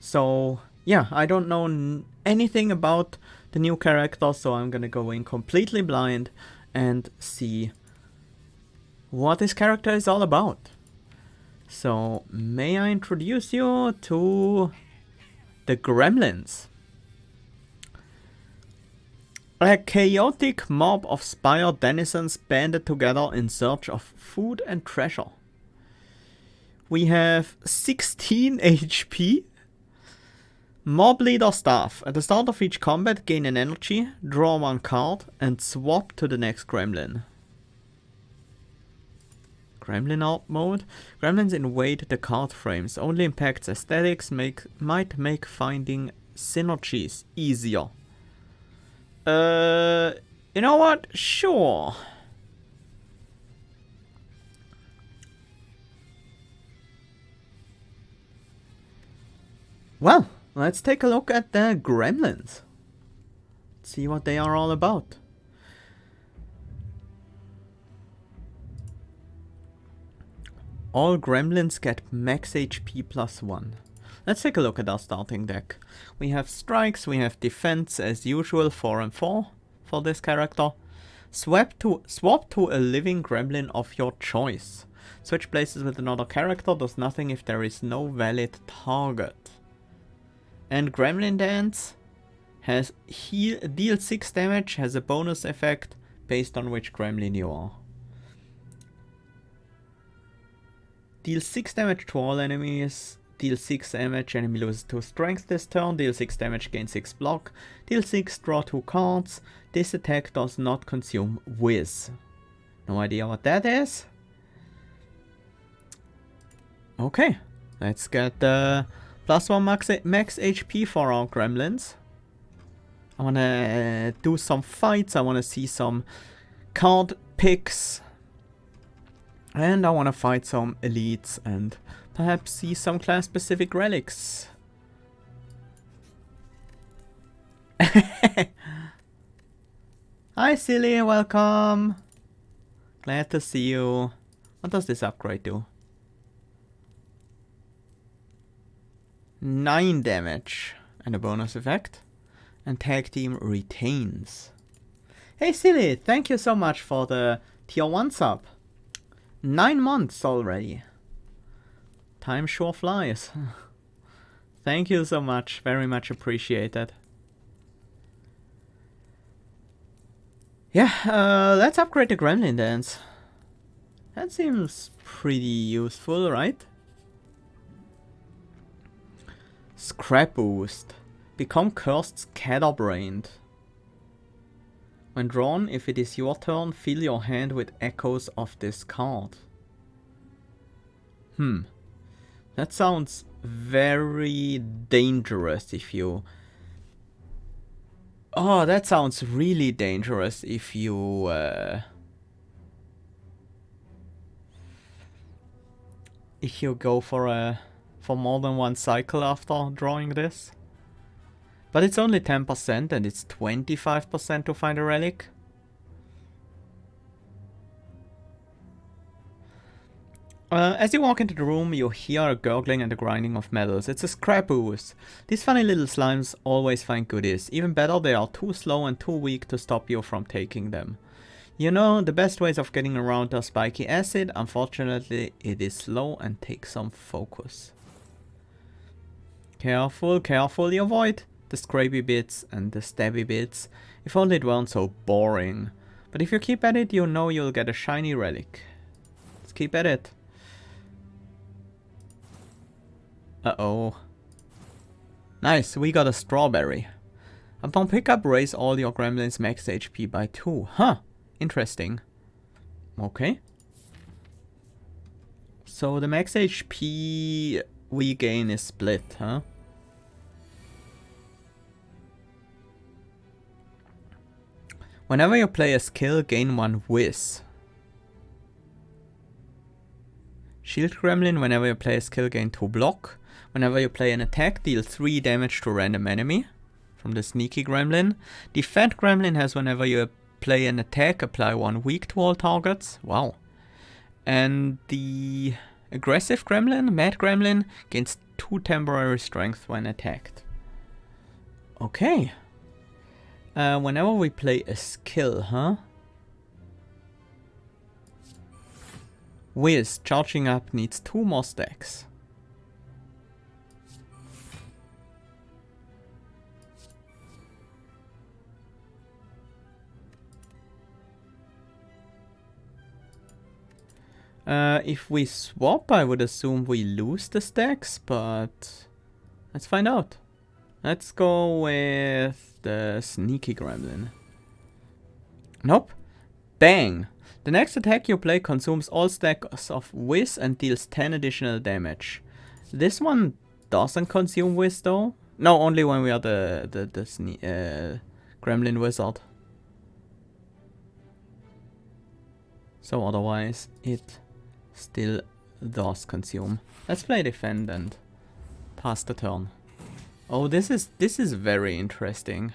So yeah, I don't know anything about the new character, so I'm gonna go in completely blind and see what this character is all about. So may I introduce you to the Gremlins? A chaotic mob of Spire denizens banded together in search of food and treasure. We have 16 HP. Mob Leader Staff. At the start of each combat, gain an energy, draw one card, and swap to the next Gremlin. Gremlin Art Mode. Gremlins invade the card frames. Only impacts aesthetics might make finding synergies easier. You know what? Sure. Well, let's take a look at the Gremlins. See what they are all about. All Gremlins get max HP +1. Let's take a look at our starting deck. We have strikes, we have defense as usual, 4 and 4 for this character. Swap to a living gremlin of your choice. Switch places with another character, does nothing if there is no valid target. And Gremlin Dance has deals 6 damage, has a bonus effect based on which gremlin you are. Deal 6 damage to all enemies. Deal 6 damage, enemy loses 2 strength this turn. Deal 6 damage, gain 6 block. Deal 6, draw 2 cards. This attack does not consume Whiz. No idea what that is. Okay, let's get the +1 max HP for our Gremlins. I wanna do some fights, I wanna see some card picks. And I wanna fight some elites and perhaps see some class-specific relics. Hi silly, welcome! Glad to see you. What does this upgrade do? 9 damage and a bonus effect. And tag team retains. Hey silly, thank you so much for the tier 1 sub. 9 months already. Time sure flies. Thank you so much, very much appreciated. Yeah, let's upgrade the Gremlin Dance. That seems pretty useful, right? Scrap Boost. Become cursed scatterbrained. When drawn, if it is your turn, fill your hand with echoes of this card. That sounds very dangerous if you... Oh, that sounds really dangerous if you... if you go for more than one cycle after drawing this. But it's only 10% and it's 25% to find a relic. As you walk into the room, you hear a gurgling and the grinding of metals. It's a scrap boost. These funny little slimes always find goodies. Even better, they are too slow and too weak to stop you from taking them. You know, the best ways of getting around their spiky acid. Unfortunately, it is slow and takes some focus. Careful, carefully avoid the scrapey bits and the stabby bits. If only it weren't so boring. But if you keep at it, you know you'll get a shiny relic. Let's keep at it. Uh-oh. Nice, we got a strawberry. Upon pickup, raise all your gremlins max HP by 2. Huh, interesting. Okay. So the max HP we gain is split, huh? Whenever you play a skill, gain 1 whiz. Shield Gremlin, whenever you play a skill, gain 2 block. Whenever you play an attack, deal 3 damage to a random enemy. From the Sneaky Gremlin. Defend Gremlin has whenever you play an attack, apply 1 weak to all targets. Wow. And the Aggressive Gremlin, Mad Gremlin, gains 2 temporary strength when attacked. Okay. Whenever we play a skill, huh? Whiz, charging up needs 2 more stacks. If we swap, I would assume we lose the stacks, but let's find out. Let's go with the sneaky gremlin. Nope. Bang! The next attack you play consumes all stacks of whiz and deals 10 additional damage. This one doesn't consume whiz though. No, only when we are the gremlin wizard. So otherwise it still does consume. Let's play defend and pass the turn. Oh, this is very interesting.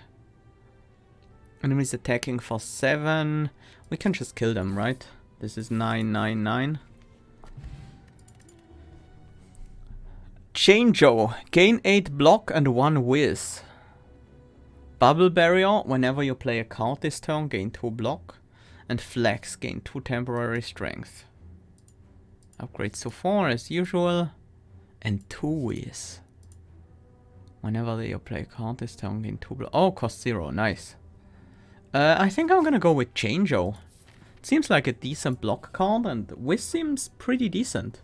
Enemies attacking for 7. We can just kill them, right? This is 999. Chango. Gain 8 block and 1 whiz. Bubble barrier. Whenever you play a card this turn, gain 2 block. And flex. Gain 2 temporary strength. Upgrades to 4 as usual. And 2 whiz. Whenever you play a card this turn, gain 2 block. Oh, cost 0. Nice. I think I'm gonna go with Chango. It seems like a decent block card, and Whiz seems pretty decent.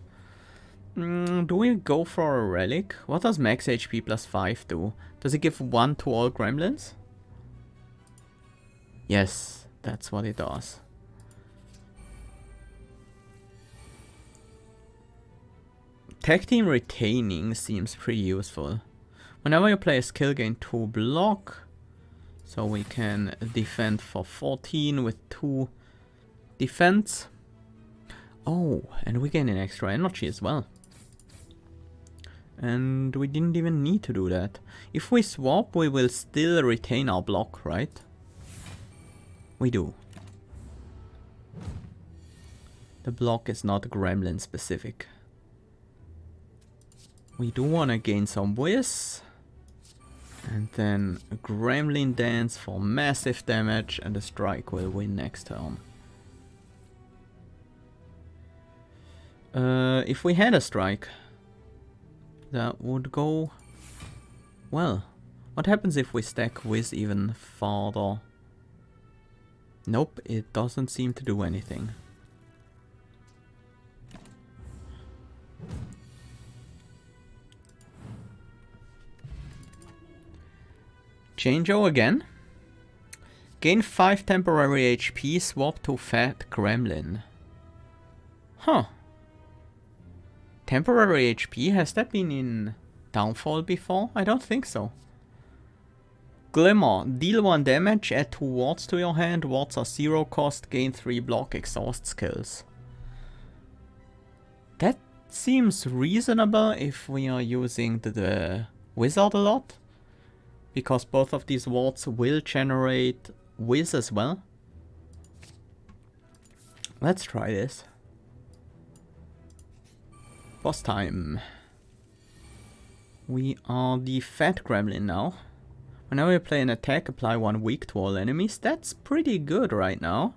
Do we go for a relic? What does max HP plus 5 do? Does it give 1 to all gremlins? Yes, that's what it does. Tag team retaining seems pretty useful. Whenever you play a skill, gain 2 block. So we can defend for 14 with 2 defense. Oh, and we gain an extra energy as well. And we didn't even need to do that. If we swap, we will still retain our block, right? We do. The block is not gremlin specific. We do want to gain some whiz. And then a gremlin dance for massive damage, and the strike will win next turn. If we had a strike, that would go well. What happens if we stack whiz even farther? Nope, it doesn't seem to do anything. Chango again. Gain 5 temporary HP, swap to Fat Gremlin. Huh. Temporary HP, has that been in Downfall before? I don't think so. Glimmer, deal 1 damage, add 2 wards to your hand, wards are 0 cost, gain 3 block, exhaust skills. That seems reasonable if we are using the wizard a lot. Because both of these wards will generate whiz as well. Let's try this. Boss time. We are the Fat Gremlin now. Whenever we play an attack, apply 1 weak to all enemies. That's pretty good right now.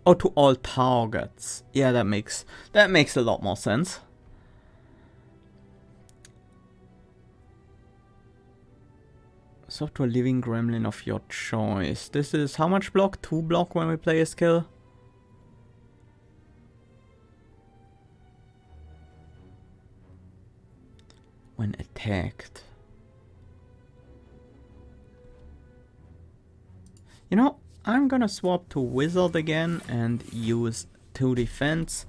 Oh, to all targets. Yeah, that makes a lot more sense. So to a living gremlin of your choice. This is how much block? 2 block when we play a skill? When attacked. You know, I'm gonna swap to wizard again and use 2 defense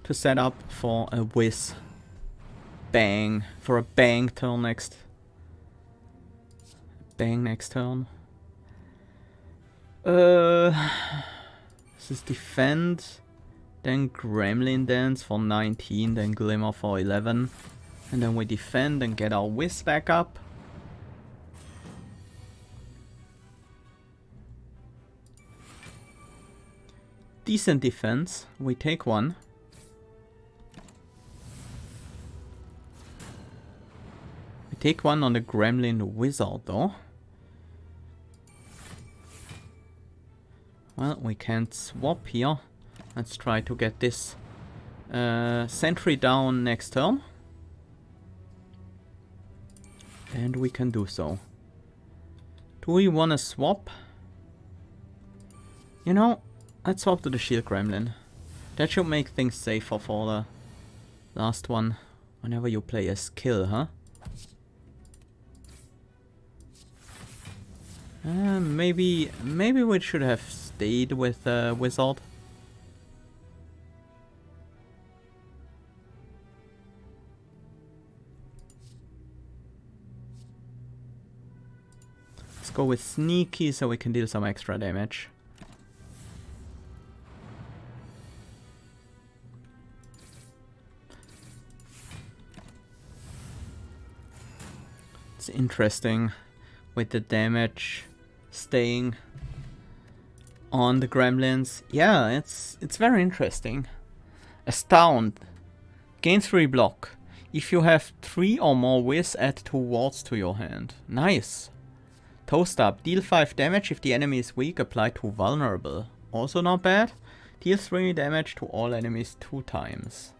to set up for a whiz. Bang. For a bang turn next. Bang next turn. This is defend, then gremlin dance for 19, then glimmer for 11, and then we defend and get our whiz back up. decent defense. We take one. We take one on the Gremlin Wizard though. Well, we can't swap here. Let's try to get this sentry down next turn. And we can do so. Do we want to swap? You know, let's swap to the shield gremlin. That should make things safer for the last one. Whenever you play a skill, huh? Maybe we should have stayed with wizard. Let's go with sneaky so we can deal some extra damage. It's interesting with the damage staying on the gremlins. Yeah, it's very interesting. Astound. Gain 3 block. If you have 3 or more whiz, add 2 wards to your hand. Nice. Toast up. Deal 5 damage if the enemy is weak. Apply 2 vulnerable. Also not bad. Deal 3 damage to all enemies 2 times.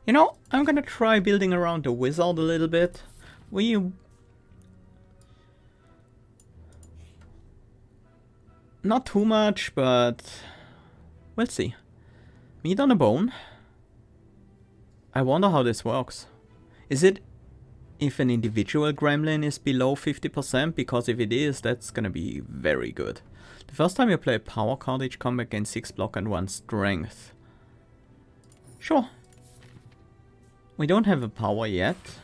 You know, I'm gonna try building around the wizard a little bit. Not too much, but we'll see. Meat on the bone. I wonder how this works. Is it if an individual gremlin is below 50%? Because if it is, that's gonna be very good. The first time you play a power card, each combat gains 6 block and 1 strength. Sure. We don't have a power yet,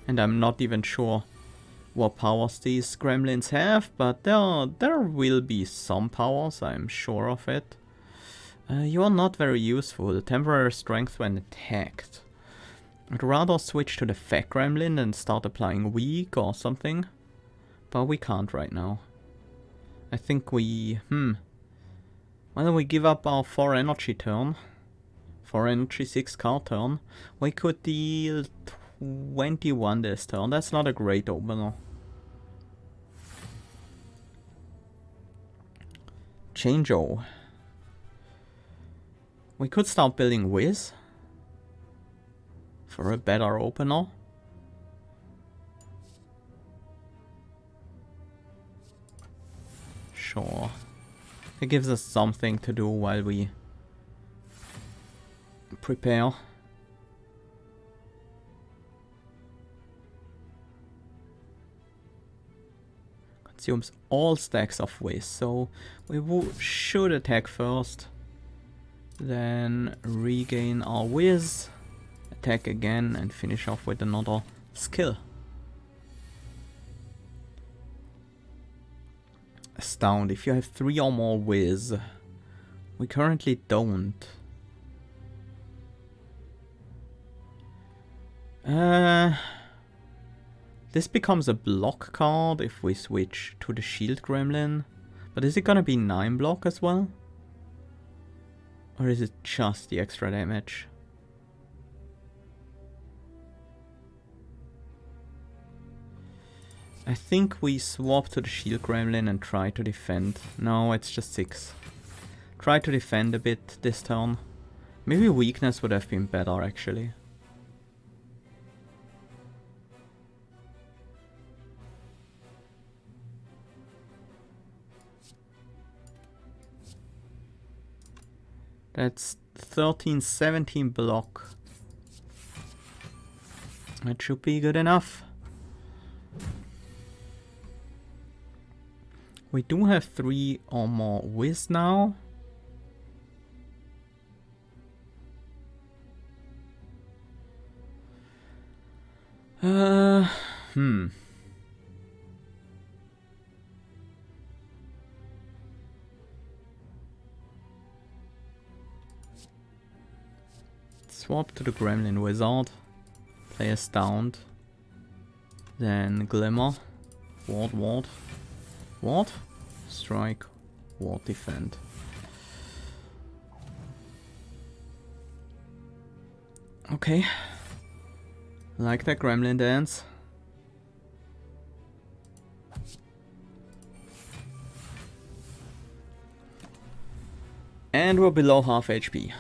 and I'm not even sure what powers these gremlins have, but there will be some powers, I'm sure of it. You are not very useful. Temporary strength when attacked. I'd rather switch to the fat gremlin and start applying weak or something, but we can't right now. I think we... Why don't we give up our 4 energy turn? 4 energy 6 card turn. We could deal 21 this turn. That's not a great opener. Change-o. We could start building Wiz for a better opener. Sure. It gives us something to do while we prepare. Consumes all stacks of waste, so we should attack first, then regain our whiz, attack again and finish off with another skill. Astound. If you have 3 or more whiz, we currently don't. This becomes a block card if we switch to the shield gremlin. But is it gonna be 9 block as well? Or is it just the extra damage? I think we swap to the shield gremlin and try to defend. No, it's just 6. Try to defend a bit this turn. Maybe weakness would have been better actually. That's 13, 17 block. That should be good enough. We do have 3 or more whiz now. Swap to the Gremlin Wizard. Play Astound. Then Glimmer. Ward. Strike. Ward defend. Okay. Like that gremlin dance. And we're below half HP.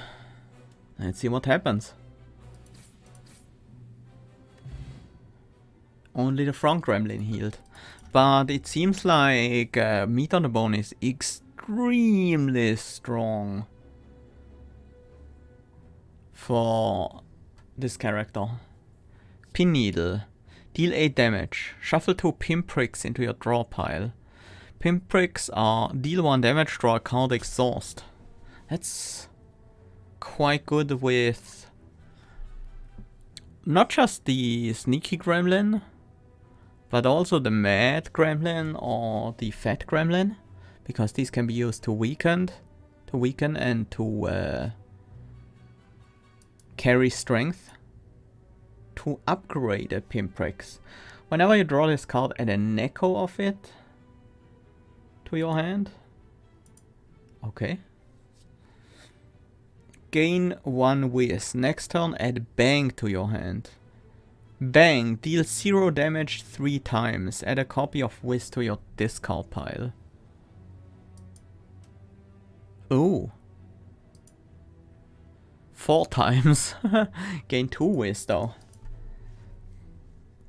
Let's see what happens. Only the front gremlin healed. But it seems like meat on the bone is extremely strong for this character. Pin Needle. Deal 8 damage. Shuffle 2 pinpricks into your draw pile. Pinpricks are deal 1 damage, draw a card, exhaust. That's quite good with not just the sneaky gremlin, but also the mad gremlin or the fat gremlin, because these can be used to weaken and to carry strength. To upgrade a pinpricks. Whenever you draw this card, add an echo of it to your hand. Okay. Gain 1 whiz. Next turn, add bang to your hand. Bang deals 0 damage 3 times. Add a copy of whiz to your discard pile. Ooh. 4 times. Gain 2 whiz though.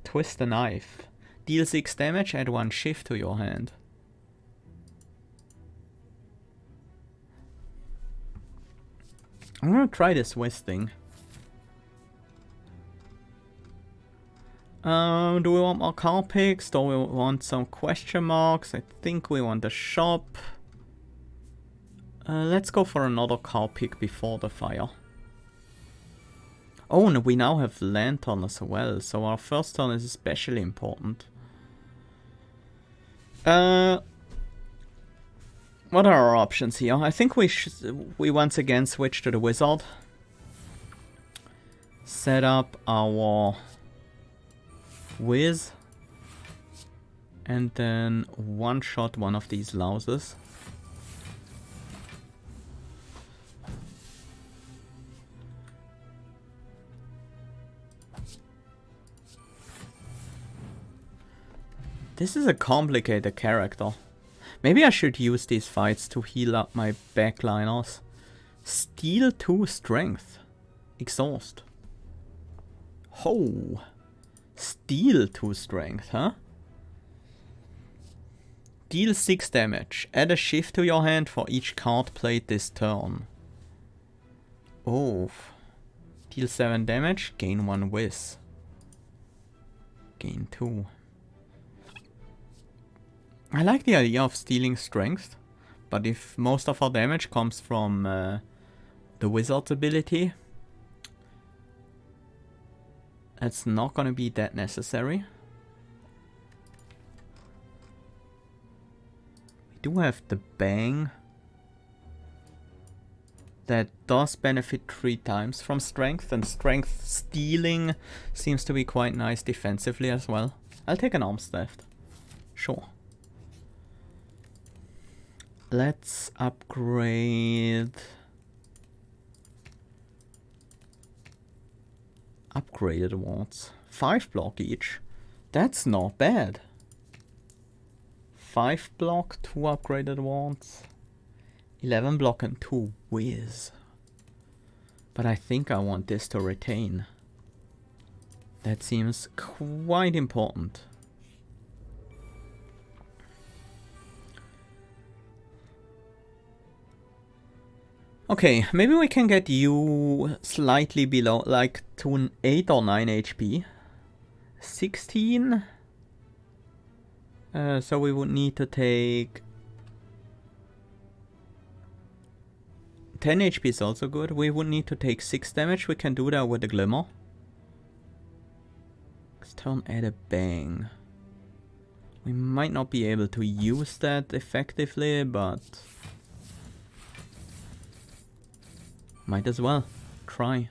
Twist the knife. Deal 6 damage, add 1 Shiv to your hand. I'm gonna try this whiz thing. Do we want more card picks? Do we want some question marks? I think we want the shop. Let's go for another card pick before the fire. Oh, and we now have Lantern as well, so our first turn is especially important. What are our options here? I think we once again switch to the wizard. Set up our whiz. And then one-shot one of these louses. This is a complicated character. Maybe I should use these fights to heal up my backliners. Steal 2 strength. Exhaust. Oh. Steal 2 strength, huh? Deal 6 damage. Add a Shiv to your hand for each card played this turn. Oh. Deal 7 damage. Gain 1 whiz. Gain 2. I like the idea of stealing strength, but if most of our damage comes from the wizard's ability, that's not gonna be that necessary. We do have the bang. That does benefit 3 times from strength, and strength stealing seems to be quite nice defensively as well. I'll take an arms theft. Sure. Let's upgrade... Upgraded wards. 5 block each. That's not bad. 5 block, 2 upgraded wards. 11 block and 2 whiz. But I think I want this to retain. That seems quite important. Okay, maybe we can get you slightly below, like to 8 or 9 HP. 16? So we would need to take... 10 HP is also good. We would need to take 6 damage. We can do that with the Glimmer. Next turn, add a bang. We might not be able to use that effectively, but... might as well try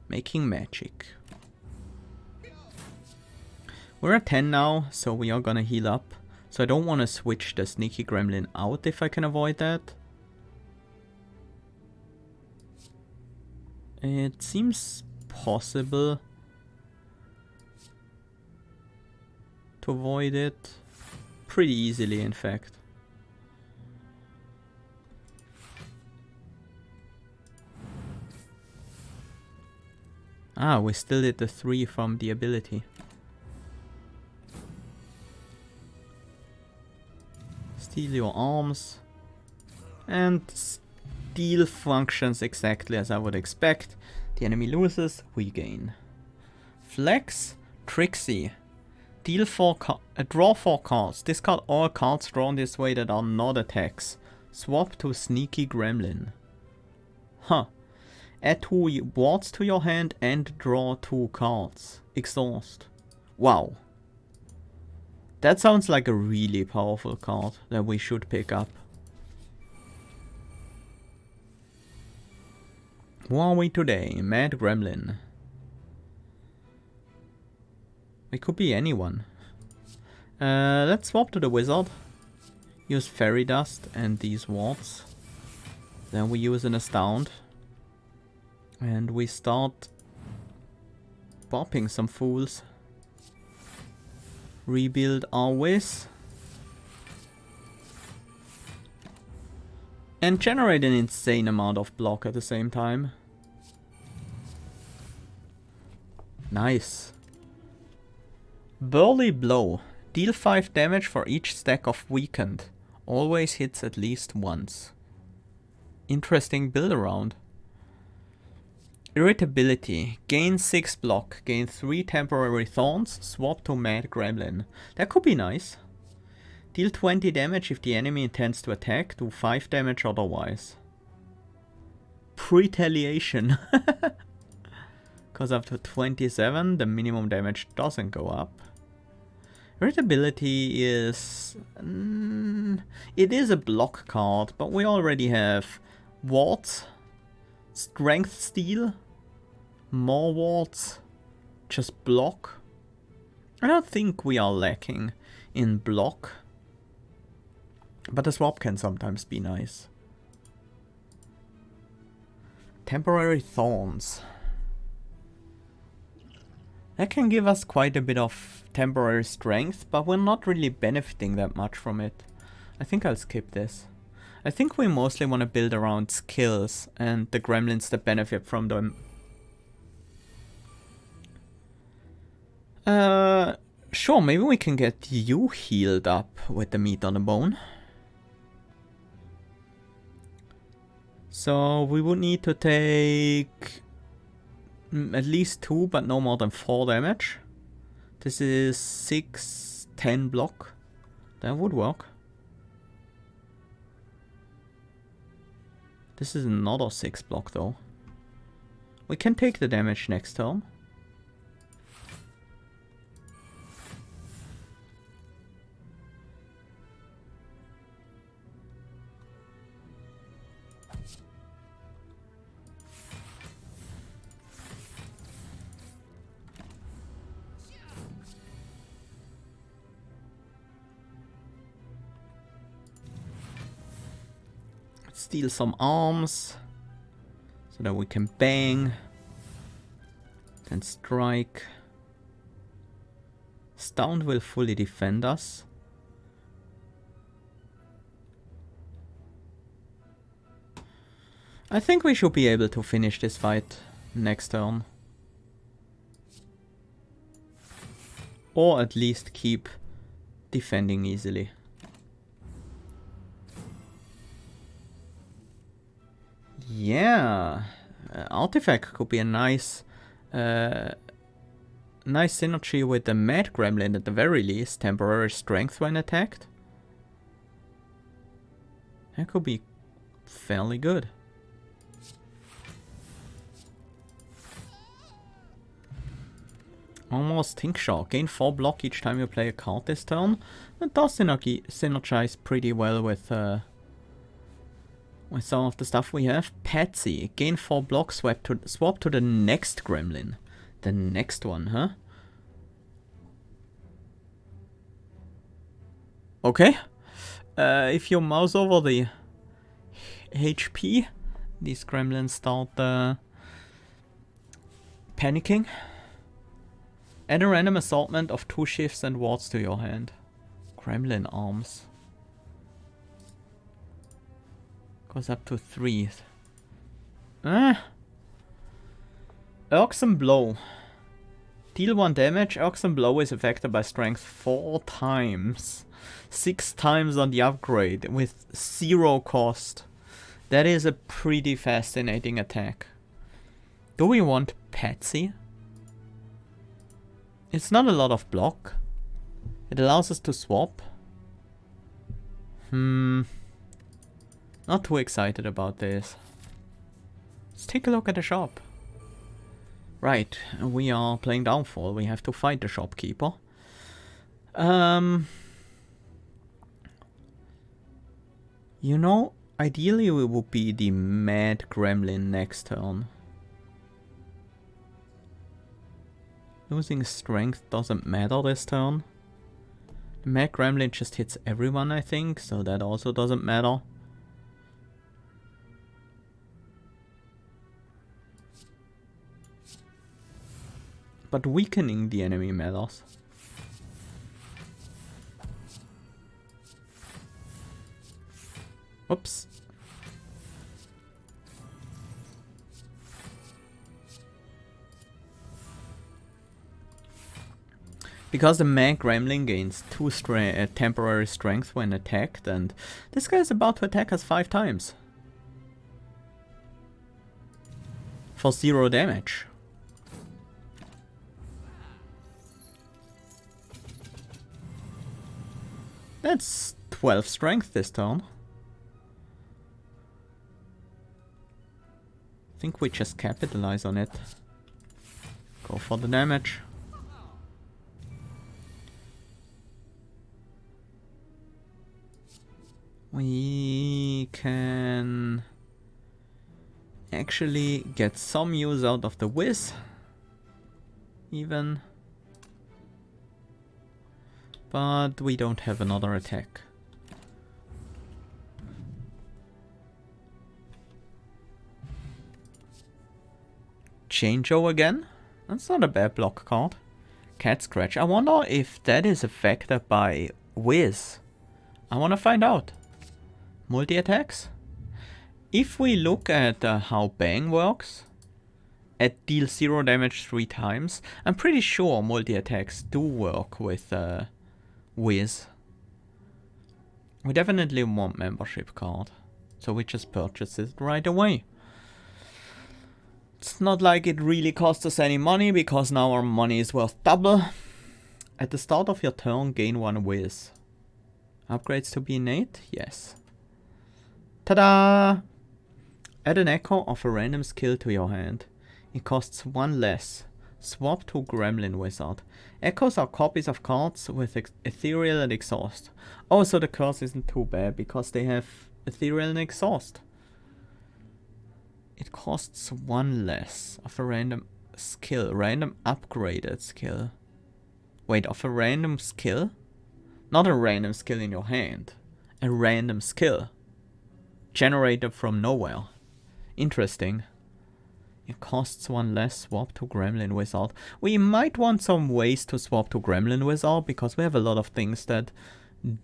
making magic. We're at 10 now, so we are gonna heal up. So I don't want to switch the sneaky gremlin out if I can avoid that. It seems possible to avoid it pretty easily, in fact. Ah, we still did the 3 from the ability. Steal your arms. And steal functions exactly as I would expect. The enemy loses, we gain. Flex, Trixie. Draw 4 cards. Discard all cards drawn this way that are not attacks. Swap to Sneaky Gremlin. Huh. Add 2 wards to your hand and draw 2 cards. Exhaust. Wow. That sounds like a really powerful card that we should pick up. Who are we today? Mad Gremlin. It could be anyone. Let's swap to the wizard. Use fairy dust and these wards. Then we use an astound. And we start popping some fools. Rebuild our whiz. And generate an insane amount of block at the same time. Nice. Burly Blow. Deal 5 damage for each stack of weakened. Always hits at least once. Interesting build around. Irritability. Gain 6 block. Gain 3 temporary thorns. Swap to Mad Gremlin. That could be nice. Deal 20 damage if the enemy intends to attack. Do 5 damage otherwise. Retaliation. Because after 27 the minimum damage doesn't go up. Irritability is... it is a block card, but we already have wards, strength steal, more wards, just block. I don't think we are lacking in block, but a swap can sometimes be nice. Temporary thorns. That can give us quite a bit of temporary strength, but we're not really benefiting that much from it. I think I'll skip this. I think we mostly want to build around skills and the gremlins that benefit from them. Sure, maybe we can get you healed up with the meat on the bone. So we would need to take at least 2, but no more than 4 damage. This is 6, 10 block. That would work. This is another 6 block though. We can take the damage next turn. Steal some arms so that we can bang, then strike. Stunned will fully defend us. I think we should be able to finish this fight next turn. Or at least keep defending easily. Yeah, artifact could be a nice synergy with the Mad Gremlin at the very least. Temporary strength when attacked. That could be fairly good. Almost Tincture. Gain 4 block each time you play a card this turn. That does synergize pretty well with some of the stuff we have. Patsy. Gain 4 block, swap to the next gremlin. The next one, huh? Okay. If you mouse over the HP, these gremlins start panicking. Add a random assortment of 2 shifts and wards to your hand. Gremlin arms. Goes up to 3. Irksome Blow. Deal 1 damage. Irksome Blow is affected by strength 4 times. 6 times on the upgrade with 0 cost. That is a pretty fascinating attack. Do we want Patsy? It's not a lot of block. It allows us to swap. Not too excited about this. Let's take a look at the shop. Right, we are playing Downfall. We have to fight the shopkeeper. You know, ideally we would be the mad gremlin next turn. Losing strength doesn't matter this turn. The mad gremlin just hits everyone, I think, so that also doesn't matter. But weakening the enemy matters. Oops. Because the Mag Gremlin gains 2 temporary strength when attacked, and this guy is about to attack us 5 times. For 0 damage. That's 12 strength this turn. I think we just capitalize on it. Go for the damage. We can actually get some use out of the whiz. Even. But we don't have another attack. Change-O again? That's not a bad block card. Cat Scratch. I wonder if that is affected by Whiz. I want to find out. Multi-attacks? If we look at how Bang works, it deals 0 damage 3 times. I'm pretty sure multi-attacks do work with Whiz. We definitely want membership card, so we just purchase it right away. It's not like it really costs us any money, because now our money is worth double. At the start of your turn, gain 1 Whiz. Upgrades to be innate? Yes. Ta-da! Add an echo of a random skill to your hand. It costs 1 less. Swap to Gremlin Wizard. Echoes are copies of cards with Ethereal and Exhaust. Oh, so the curse isn't too bad, because they have Ethereal and Exhaust. It costs 1 less of a random skill. Random upgraded skill. Wait, of a random skill? Not a random skill in your hand. A random skill. Generated from nowhere. Interesting. It costs 1 less. Swap to Gremlin Wizard. We might want some ways to swap to Gremlin Wizard, because we have a lot of things that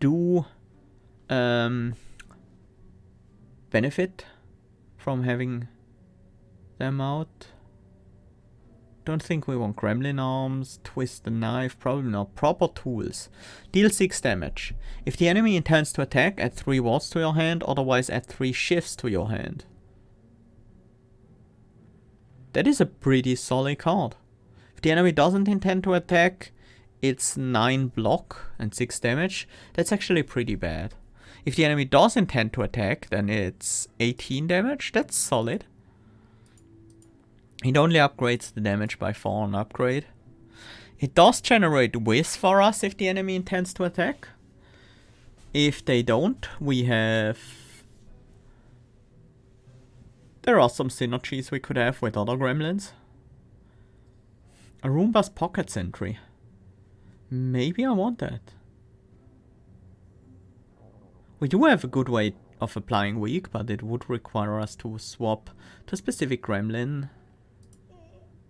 do benefit from having them out. Don't think we want Gremlin Arms, Twist the Knife, probably not. Proper Tools. Deal 6 damage. If the enemy intends to attack, add 3 wards to your hand, otherwise add 3 shifts to your hand. That is a pretty solid card. If the enemy doesn't intend to attack, it's 9 block and 6 damage. That's actually pretty bad. If the enemy does intend to attack, then it's 18 damage. That's solid. It only upgrades the damage by 4 on upgrade. It does generate Whiz for us if the enemy intends to attack. If they don't, we have... There are some synergies we could have with other gremlins. A Roomba's Pocket Sentry. Maybe I want that. We do have a good way of applying weak, but it would require us to swap to a specific gremlin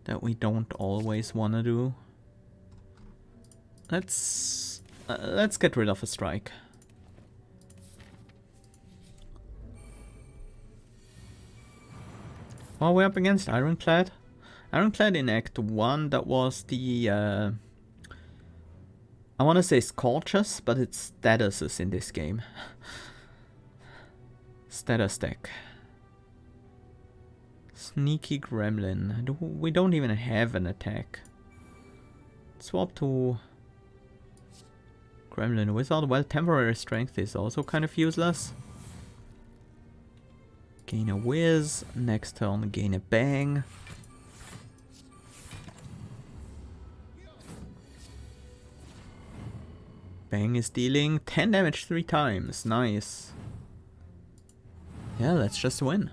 that we don't always want to do. Let's get rid of a strike. Well, we're up against Ironclad. Ironclad in Act 1, that was the, I want to say Scorchers, but it's statuses in this game. Status deck. Sneaky Gremlin. We don't even have an attack. Swap to Gremlin Wizard. Well, temporary strength is also kind of useless. Gain a whiz. Next turn, gain a bang. Bang is dealing 10 damage 3 times. Nice. Yeah, let's just win.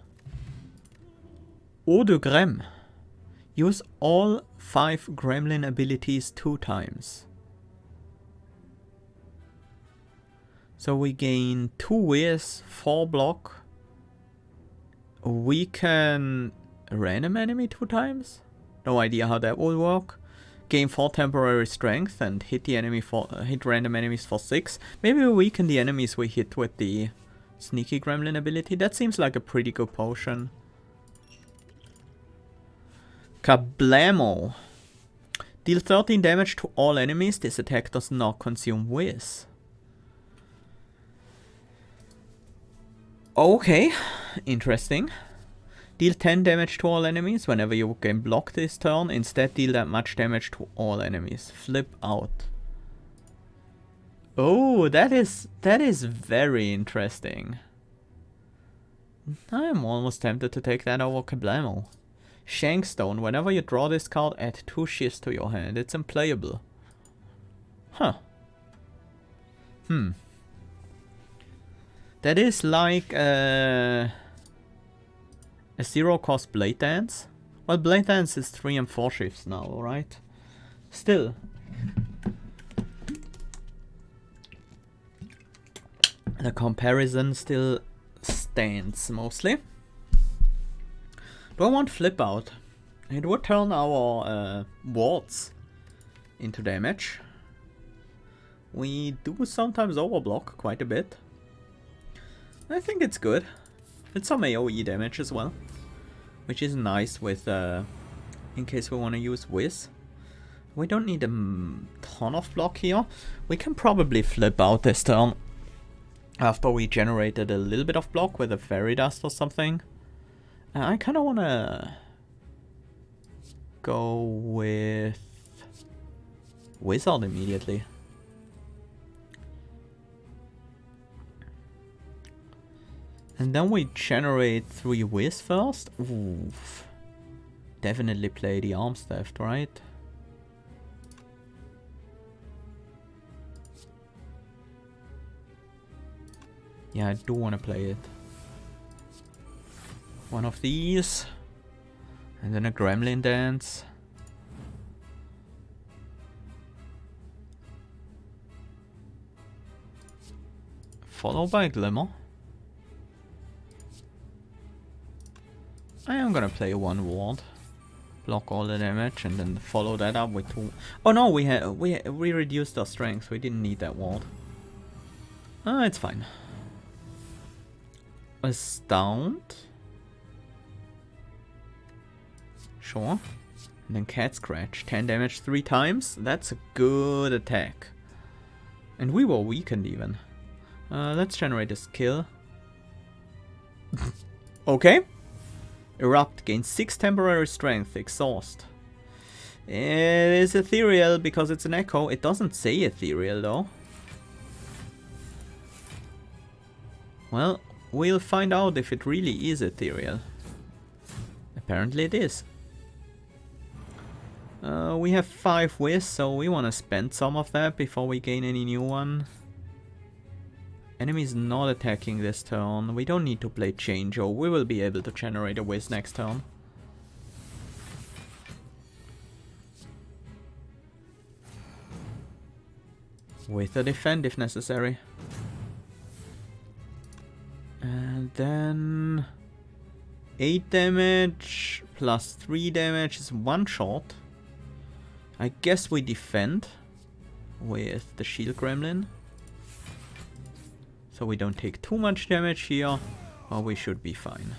Eau de Grem. Use all 5 Gremlin abilities 2 times. So we gain 2 whiz, 4 block. We can random enemy 2 times? No idea how that will work. Gain 4 temporary strength and hit the enemy for hit random enemies for 6. Maybe we weaken the enemies we hit with the Sneaky Gremlin ability. That seems like a pretty good potion. Kablamo. Deal 13 damage to all enemies. This attack does not consume whiz. Okay, interesting. Deal 10 damage to all enemies whenever you can block this turn. Instead, deal that much damage to all enemies. Flip out. Oh, that is very interesting. I am almost tempted to take that over Kablamo. Shankstone. Whenever you draw this card, add 2 shifts to your hand. It's unplayable. Huh. That is like a 0-cost Blade Dance. Well, Blade Dance is 3 and 4 shifts now, right? Still. The comparison still stands, mostly. Do I want Flip Out? It would turn our wards into damage. We do sometimes overblock quite a bit. I think it's good. It's some AoE damage as well, which is nice with in case we want to use Whiz. We don't need a ton of block here. We can probably flip out this turn after we generated a little bit of block with a Fairy Dust or something. I kind of want to go with Wizard immediately. And then we generate 3 Whiz first. Oof. Definitely play the Arms Theft, right? Yeah, I do want to play it. One of these. And then a Gremlin Dance. Followed by a Glimmer. I am gonna play 1 ward, block all the damage, and then follow that up with 2. Oh no, we reduced our strength. We didn't need that ward. It's fine. Astound. Sure. And then Cat Scratch. 10 damage 3 times. That's a good attack. And we were weakened even. Let's generate a skill. Okay. Erupt, gain 6 temporary strength, exhaust. It is ethereal because it's an echo. It doesn't say ethereal though. Well, we'll find out if it really is ethereal. Apparently it is. We have 5 whiz, so we want to spend some of that before we gain any new one. Enemy's not attacking this turn. We don't need to play Change, or we will be able to generate a whiz next turn. With a defend if necessary. And then 8 damage plus 3 damage is 1 shot. I guess we defend with the shield gremlin. So we don't take too much damage here, or we should be fine.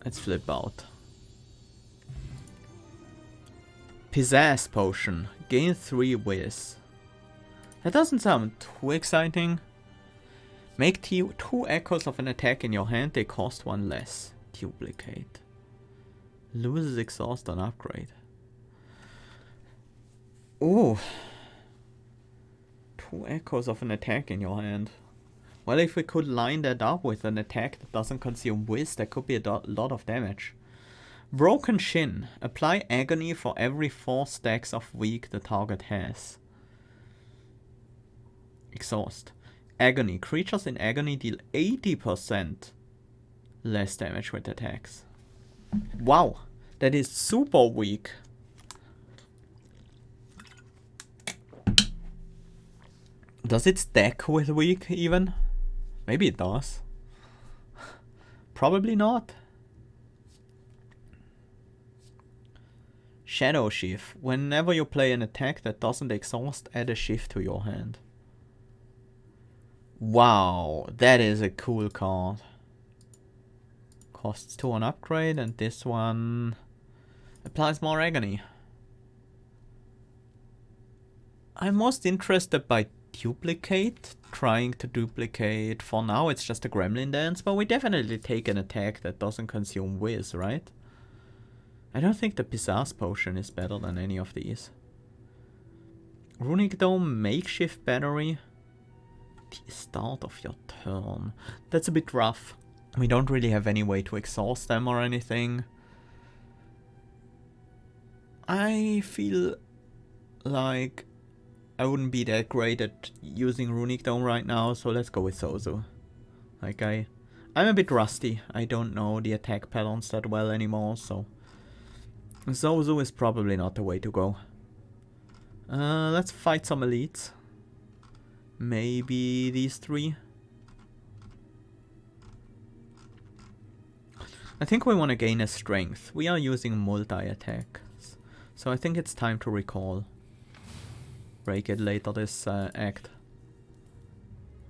Let's flip out. Pizzazz potion. Gain 3 whiz. That doesn't sound too exciting. Make 2 echoes of an attack in your hand. They cost 1 less. Duplicate. Loses exhaust on upgrade. Ooh. 2 echoes of an attack in your hand. Well, if we could line that up with an attack that doesn't consume whiz, that could be a lot of damage. Broken Shin. Apply agony for every 4 stacks of weak the target has. Exhaust. Agony. Creatures in agony deal 80% less damage with attacks. Wow, that is super weak. Does it stack with weak even? Maybe it does. Probably not. Shadow Shiv. Whenever you play an attack that doesn't exhaust, add a Shiv to your hand. Wow, that is a cool card. Costs 2 on upgrade, and this one applies more agony. I'm most interested by duplicate. Trying to duplicate. For now it's just a gremlin dance, but we definitely take an attack that doesn't consume whiz, right? I don't think the Pizzazz potion is better than any of these. Runic Dome, makeshift battery. The start of your turn. That's a bit rough. We don't really have any way to exhaust them or anything. I feel like I wouldn't be that great at using Runic Dome right now, so let's go with Zozo. Like I'm a bit rusty. I don't know the attack patterns that well anymore, so Zozo is probably not the way to go. Let's fight some elites. Maybe these 3. I think we want to gain a strength. We are using multi-attacks, so I think it's time to recall. Break it later this act.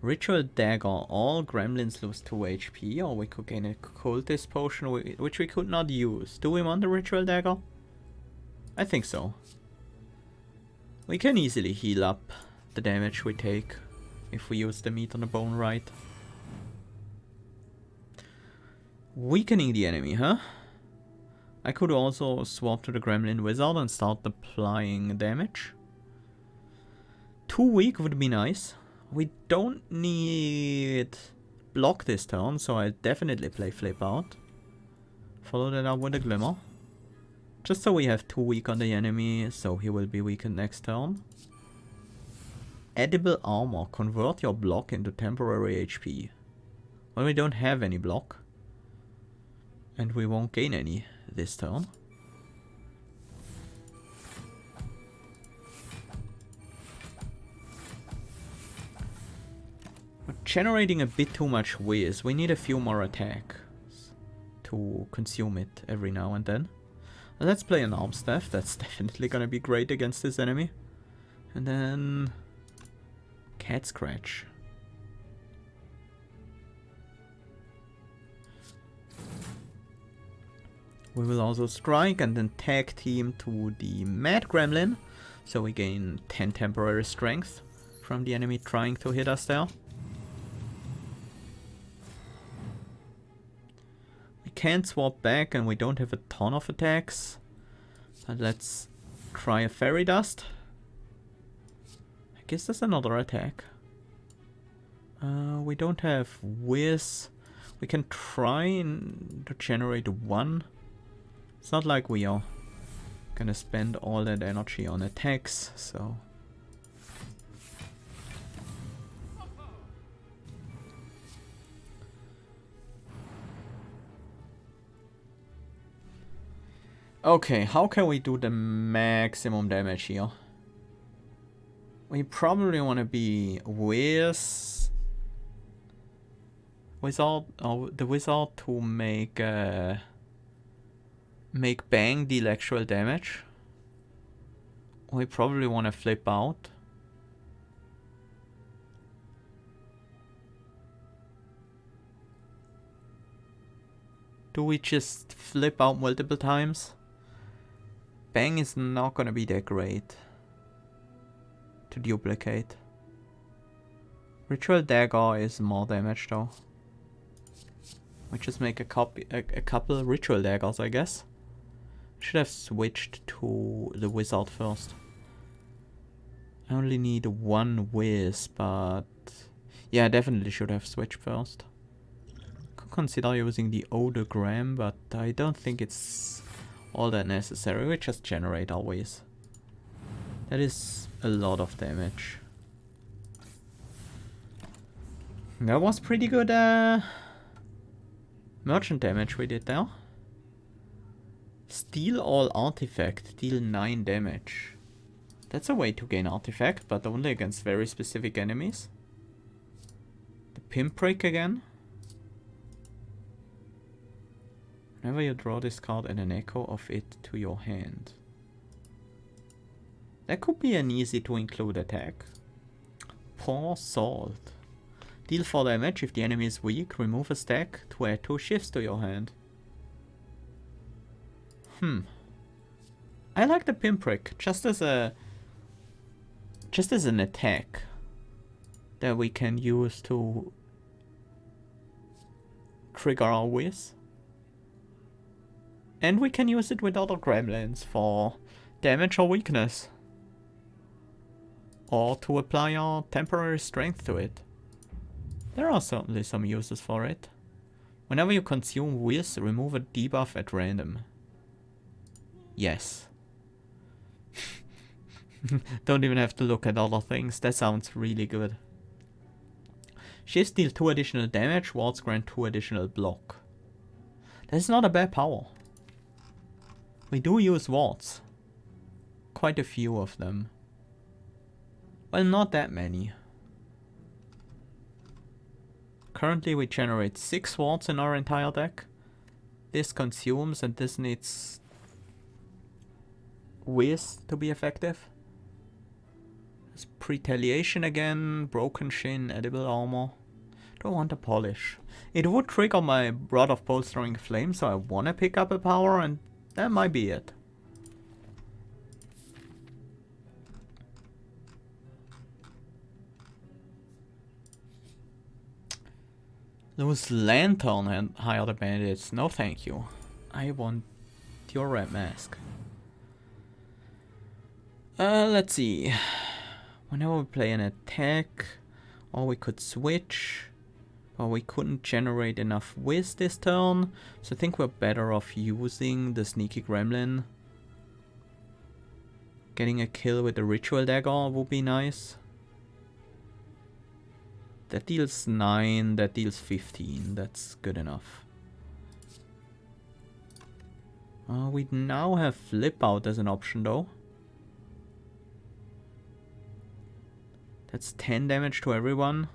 Ritual Dagger. All gremlins lose 2 HP, or we could gain a cultist potion which we could not use. Do we want the Ritual Dagger? I think so. We can easily heal up the damage we take if we use the meat on the bone right. Weakening the enemy, huh? I could also swap to the Gremlin Wizard and start applying damage. 2 weak would be nice. We don't need block this turn, so I'll definitely play Flip Out. Follow that up with a Glimmer. Just so we have 2 weak on the enemy, so he will be weakened next turn. Edible Armor. Convert your block into temporary HP. Well, we don't have any block. And we won't gain any this turn. We're generating a bit too much whiz. We need a few more attacks to consume it every now and then. Let's play an Arm Staff. That's definitely gonna be great against this enemy. And then Cat Scratch. We will also strike and then tag team to the Mad Gremlin. So we gain 10 temporary strength from the enemy trying to hit us there. We can't swap back and we don't have a ton of attacks. But let's try a Fairy Dust. I guess that's another attack. We don't have Whiz. We can try to generate 1. It's not like we are gonna spend all that energy on attacks, so... Okay, how can we do the maximum damage here? We probably want to be wizard the wizard to make bang deal actual damage. We probably want to flip out. Do we just flip out multiple times? Bang is not gonna be that great to duplicate. Ritual Dagger is more damage though. We just make a couple Ritual Daggers, I guess. Should have switched to the wizard first. I only need one whiz, but yeah, definitely should have switched first. Could consider using the Odogram, but I don't think it's all that necessary. We just generate our whiz. That is a lot of damage. That was pretty good merchant damage we did there. Steal all artifact, deal 9 damage. That's a way to gain artifact, but only against very specific enemies. The Pinprick again. Whenever you draw this card, add an echo of it to your hand. That could be an easy to include attack. Pour Salt. Deal 4 damage. If the enemy is weak, remove a stack to add 2 shifts to your hand. I like the Pinprick just as an attack that we can use to trigger our whiz. And we can use it with other gremlins for damage or weakness. Or to apply our temporary strength to it. There are certainly some uses for it. Whenever you consume whiz, remove a debuff at random. Yes. Don't even have to look at other things. That sounds really good. Shifts deal 2 additional damage, wards grant 2 additional block. That's not a bad power. We do use wards. Quite a few of them. Well, not that many. Currently we generate 6 wards in our entire deck. This consumes and this needs whiz to be effective. There's Pretaliation again, Broken Shin, Edible Armor. Don't want a Polish. It would trigger my Rod of Bolstering Flame, so I want to pick up a power, and that might be it. Those Lantern and hire the bandits. No thank you. I want your red mask. Let's see. Whenever we play an attack, or we could switch, but we couldn't generate enough whiz this turn, so I think we're better off using the Sneaky Gremlin. Getting a kill with the Ritual Dagger would be nice. That deals 9, that deals 15, that's good enough. We now have Flip Out as an option though. That's 10 damage to everyone.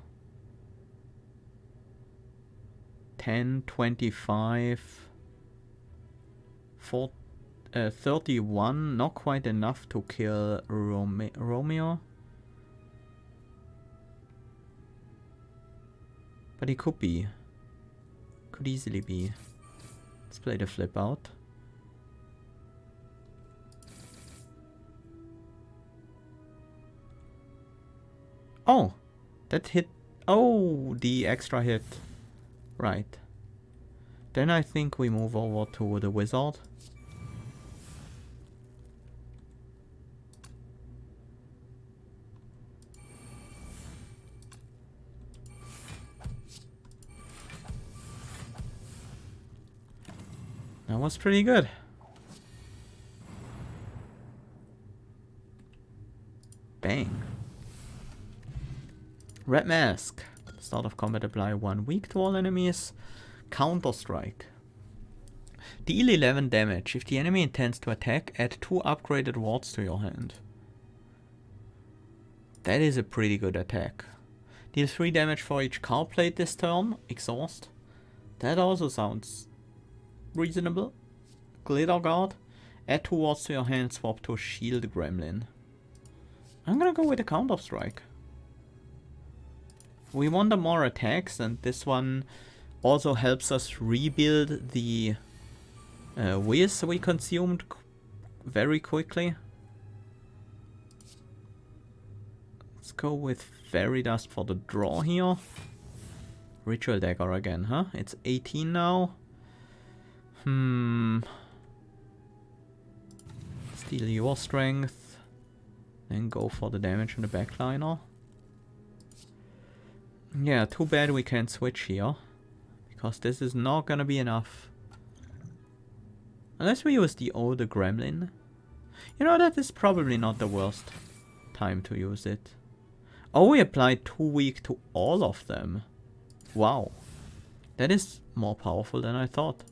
10, 25, 31, not quite enough to kill Romeo. But he could be. Could easily be. Let's play the Flip Out. Oh, that hit. Oh, the extra hit. Right. Then I think we move over to the wizard. That was pretty good. Bang. Red Mask. Start of combat, apply 1 weak to all enemies. Counter Strike. Deal 11 damage. If the enemy intends to attack, add 2 upgraded wards to your hand. That is a pretty good attack. Deal 3 damage for each card played this turn. Exhaust. That also sounds reasonable. Glitter Guard. Add 2 wards to your hand, swap to Shield Gremlin. I'm gonna go with a Counter Strike. We want more attacks, and this one also helps us rebuild the whiz we consumed very quickly. Let's go with Fairy Dust for the draw here. Ritual Dagger again, huh? It's 18 now. Steal your strength. Then go for the damage on the backliner. Yeah, too bad we can't switch here. Because this is not gonna be enough. Unless we use the older Gremlin. You know, that is probably not the worst time to use it. Oh, we applied 2 weak to all of them. Wow. That is more powerful than I thought.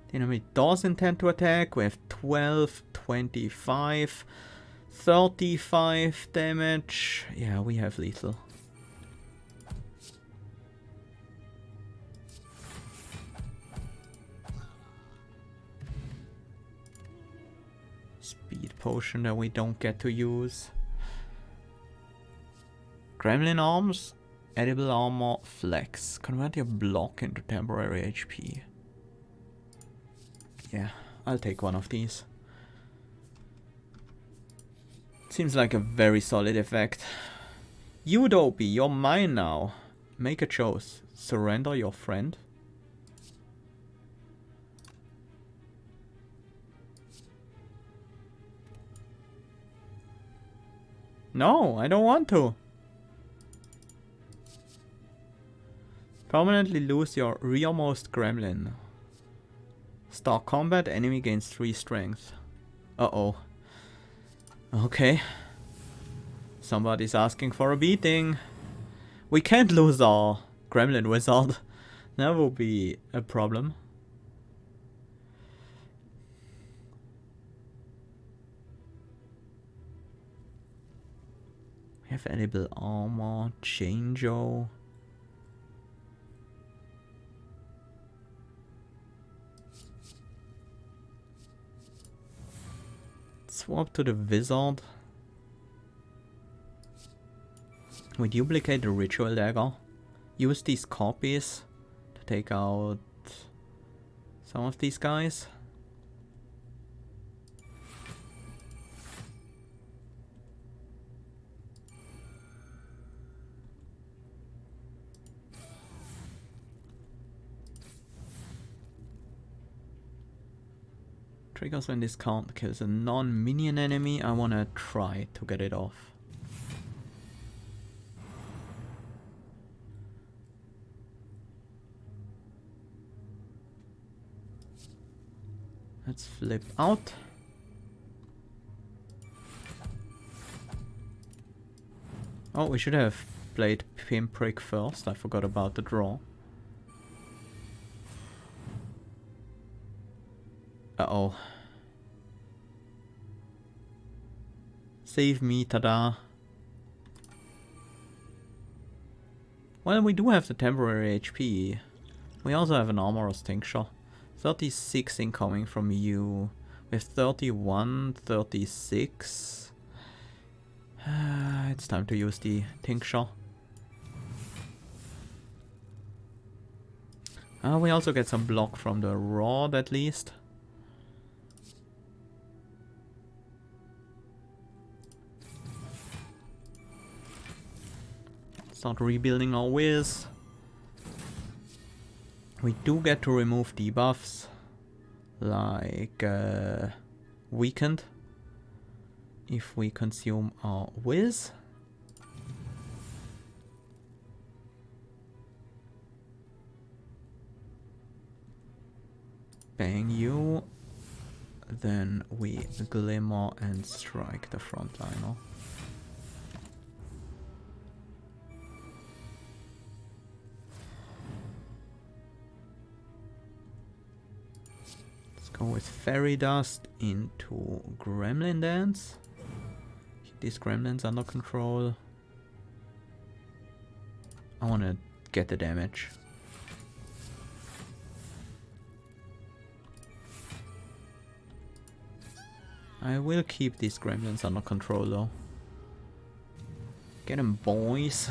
The enemy does intend to attack. We have 12, 25, 35 damage. Yeah, we have lethal. Speed potion that we don't get to use. Gremlin arms, edible armor, flex. Convert your block into temporary HP. Yeah, I'll take one of these. Seems like a very solid effect. You, Dopey, you're mine now. Make a choice. Surrender your friend. No, I don't want to. Permanently lose your rearmost gremlin. Start combat, enemy gains 3 strength. Uh-oh. Okay. Somebody's asking for a beating. We can't lose our gremlin wizard. That will be a problem. We have edible armor, Chango. Swap to the wizard. We duplicate the ritual dagger. Use these copies to take out some of these guys. Triggers when this card kills a non-minion enemy. I wanna try to get it off. Let's flip out. Oh, we should have played Pinprick first. I forgot about the draw. Uh-oh. Save me, tada. Well, we do have the temporary HP. We also have an Armorer's Tincture. 36 incoming from you. We have 31, 36. It's time to use the Tincture. We also get some block from the Rod at least. Start rebuilding our whiz. We do get to remove debuffs, like weakened, if we consume our whiz. Bang you. Then we glimmer and strike the frontliner. Go with Fairy Dust into Gremlin Dance. Keep these Gremlins under control. I want to get the damage. I will keep these Gremlins under control though. Get 'em, boys.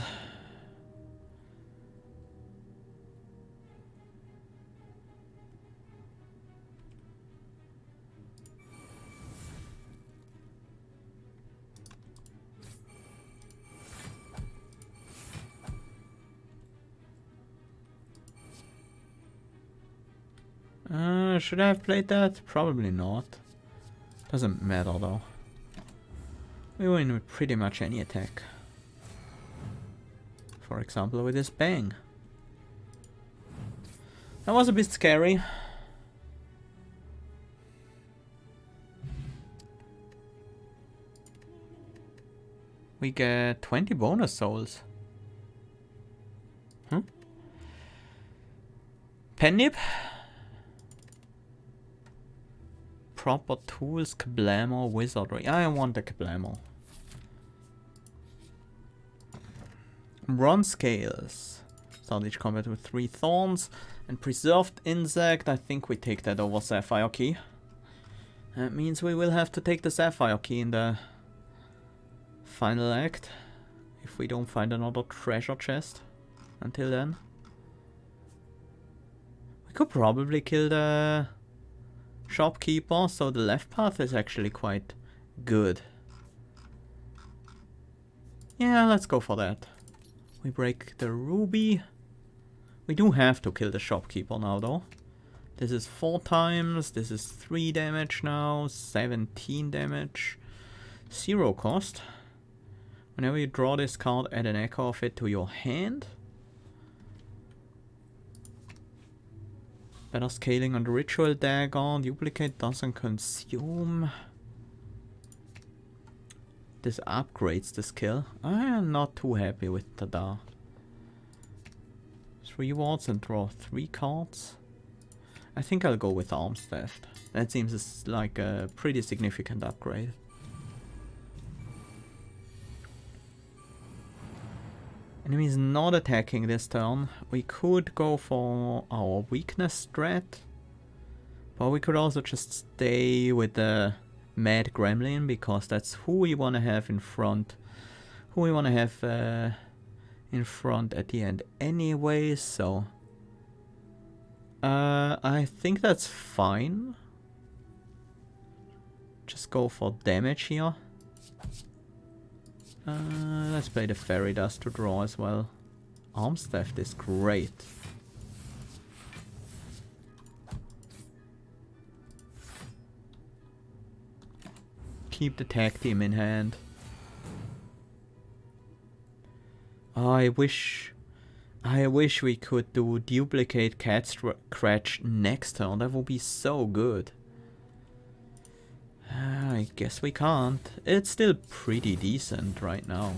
Should I have played that? Probably not. Doesn't matter though. We win with pretty much any attack. For example, with this bang. That was a bit scary. We get 20 bonus souls. Huh? Pennip? Proper tools, Kablamo, wizardry. I want the Kablamo. Bronze scales. Start each combat with 3 thorns. And preserved insect. I think we take that over Sapphire Key. That means we will have to take the Sapphire Key in the final act. If we don't find another treasure chest until then. We could probably kill the shopkeeper, so the left path is actually quite good. Yeah, let's go for that. We break the ruby. We do have to kill the shopkeeper now though. This is 4 times, this is 3 damage now, 17 damage. 0 cost. Whenever you draw this card, add an echo of it to your hand. Better scaling on the ritual dagger. Duplicate doesn't consume. This upgrades the skill. I am not too happy with Tada. 3 wards and draw 3 cards. I think I'll go with Arms Theft. That seems like a pretty significant upgrade. Enemies not attacking this turn. We could go for our weakness strat. But we could also just stay with the Mad Gremlin, because that's who we want to have in front. Who we want to have in front at the end anyway, so... I think that's fine. Just go for damage here. Let's play the Fairy Dust to draw as well. Arms Theft is great. Keep the tag team in hand. Oh, I wish we could do duplicate cat scratch next turn. That would be so good. I guess we can't. It's still pretty decent right now.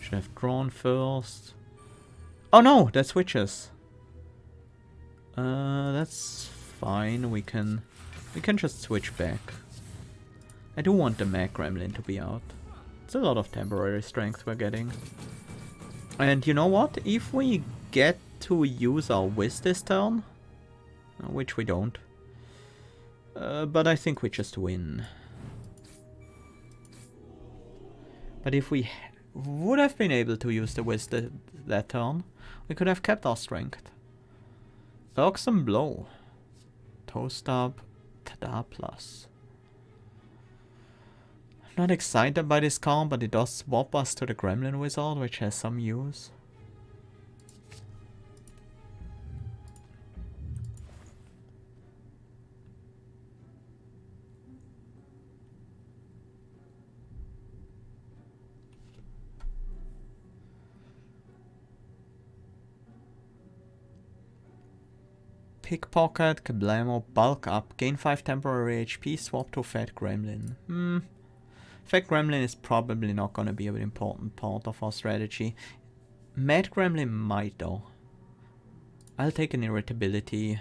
Should have drawn first. Oh no, that switches. That's fine. We can just switch back. I do want the Mag Gremlin to be out. It's a lot of temporary strength we're getting. And you know what? If we get to use our Wiz this turn, which we don't, but I think we just win. But if we would have been able to use the Wiz that turn, we could have kept our strength. Irksome Blow. Toast up, Tada plus. I'm not excited by this card, but it does swap us to the Gremlin Wizard, which has some use. Pickpocket, Kablamo, bulk up, gain 5 temporary HP, swap to Fat Gremlin. Fat Gremlin is probably not gonna be an important part of our strategy. Mad Gremlin might though. I'll take an irritability.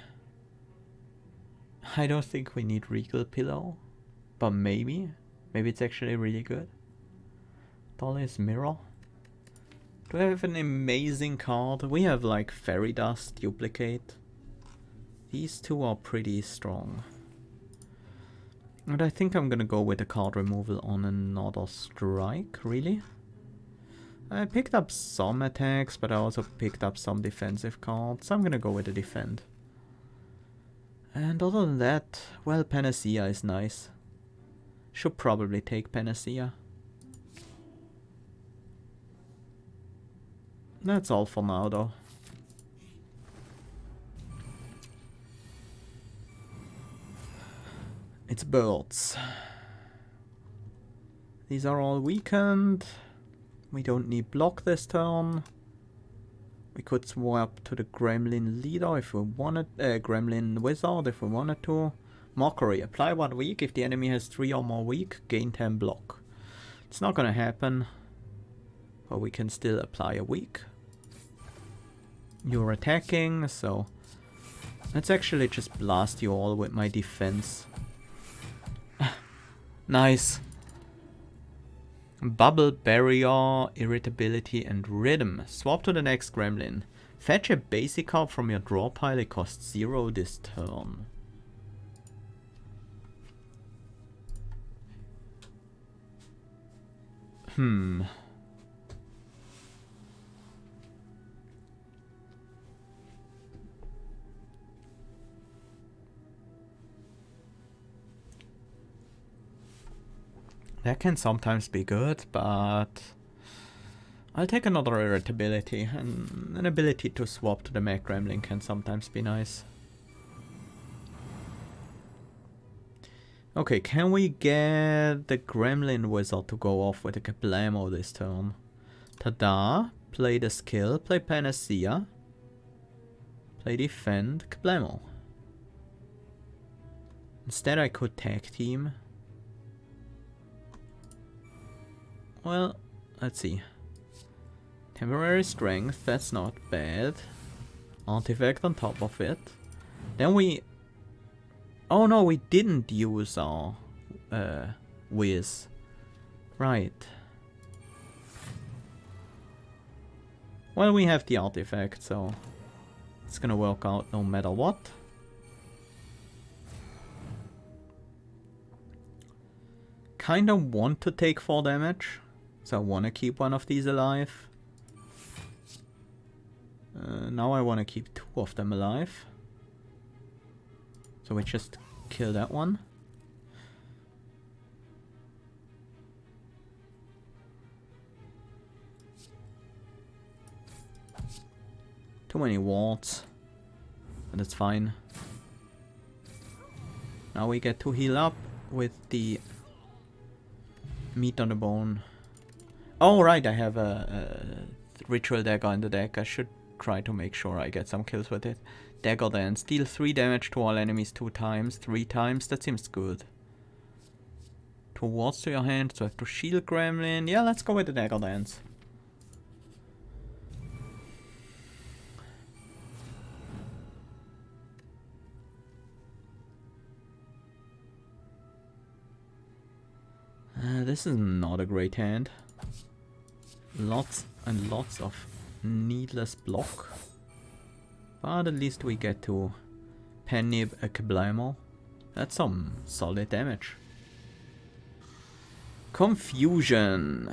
I don't think we need Regal Pillow, but maybe. Maybe it's actually really good. Dolly's Mirror. Do we have an amazing card? We have like Fairy Dust, Duplicate. These two are pretty strong. And I think I'm gonna go with the card removal on another strike, really. I picked up some attacks, but I also picked up some defensive cards, so I'm gonna go with the defend. And other than that, well, Panacea is nice. Should probably take Panacea. That's all for now, though. It's birds. These are all weakened. We don't need block this turn. We could swap to the Gremlin leader if we wanted, Gremlin wizard if we wanted to. Mockery. Apply 1 weak. If the enemy has 3 or more weak, gain 10 block. It's not gonna happen. But we can still apply a weak. You're attacking, so let's actually just blast you all with my defense. Nice. Bubble, Barrier, Irritability, and Rhythm. Swap to the next Gremlin. Fetch a basic card from your draw pile. It costs 0 this turn. That can sometimes be good, but I'll take another irritability, and an ability to swap to the Mag Gremlin can sometimes be nice. Okay, can we get the Gremlin Wizard to go off with a Kablamo this turn? Tada! Play the skill, play Panacea, play defend, Kablamo. Instead I could tag team. Well, let's see. Temporary strength, that's not bad. Artifact on top of it. Then we... Oh no, we didn't use our whiz. Right. Well, we have the artifact, so it's gonna work out no matter what. Kinda want to take 4 damage, so I wanna keep one of these alive. Now I wanna keep 2 of them alive. So we just kill that one. Too many wards, but that's fine. Now we get to heal up with the meat on the bone. Oh right, I have a ritual dagger in the deck. I should try to make sure I get some kills with it. Dagger dance. Deal 3 damage to all enemies 2 times, 3 times. That seems good. 2 wards to your hand, so I have to shield Gremlin. Yeah, let's go with the dagger dance. This is not a great hand. Lots and lots of needless block. But at least we get to Pennib a Kablamo. That's some solid damage. Confusion.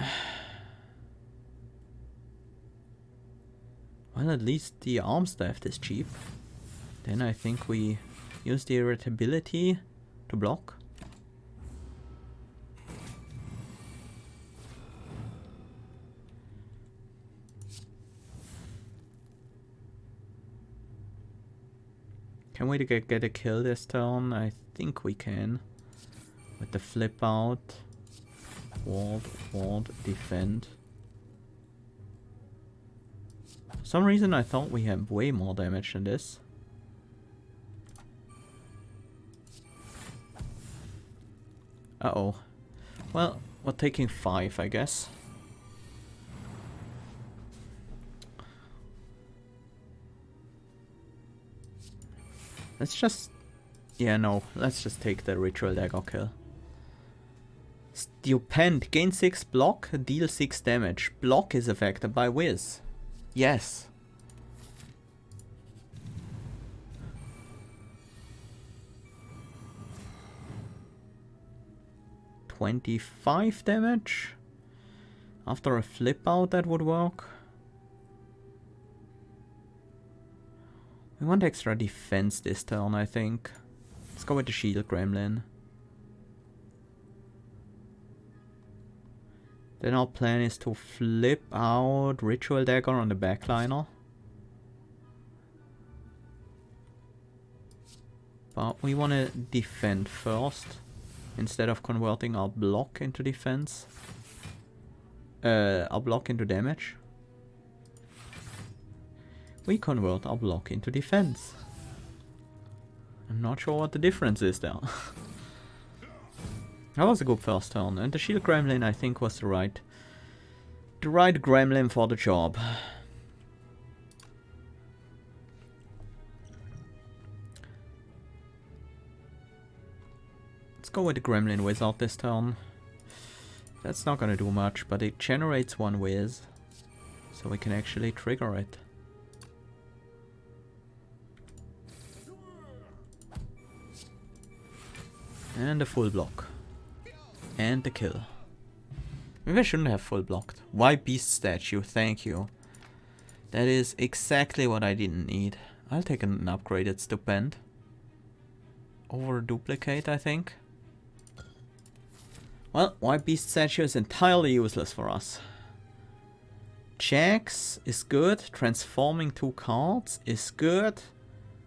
Well, at least the arm theft is cheap. Then I think we use the irritability to block. Can we get a kill this turn? I think we can. With the flip out. Ward, defend. For some reason I thought we had way more damage than this. Uh-oh. Well, we're taking 5, I guess. Let's just... Yeah, no. Let's just take the Ritual Dagger kill. Stupend. Gain 6 block, deal 6 damage. Block is affected by Whiz. Yes. $25 damage. After a flip out, that would work. We want extra defense this turn, I think. Let's go with the shield gremlin. Then our plan is to flip out Ritual Dagger on the backliner. But we want to defend first, instead of converting our block into defense. Our block into damage. We convert our block into defense. I'm not sure what the difference is there. That was a good first turn, and the shield gremlin I think was the right gremlin for the job. Let's go with the gremlin wizard this turn. That's not gonna do much, but it generates one whiz, so we can actually trigger it. And a full block. And the kill. Maybe I shouldn't have full blocked. Why beast statue? Thank you. That is exactly what I didn't need. I'll take an upgraded stupend. Over duplicate, I think. Well, why beast statue is entirely useless for us. Jax is good. Transforming 2 cards is good.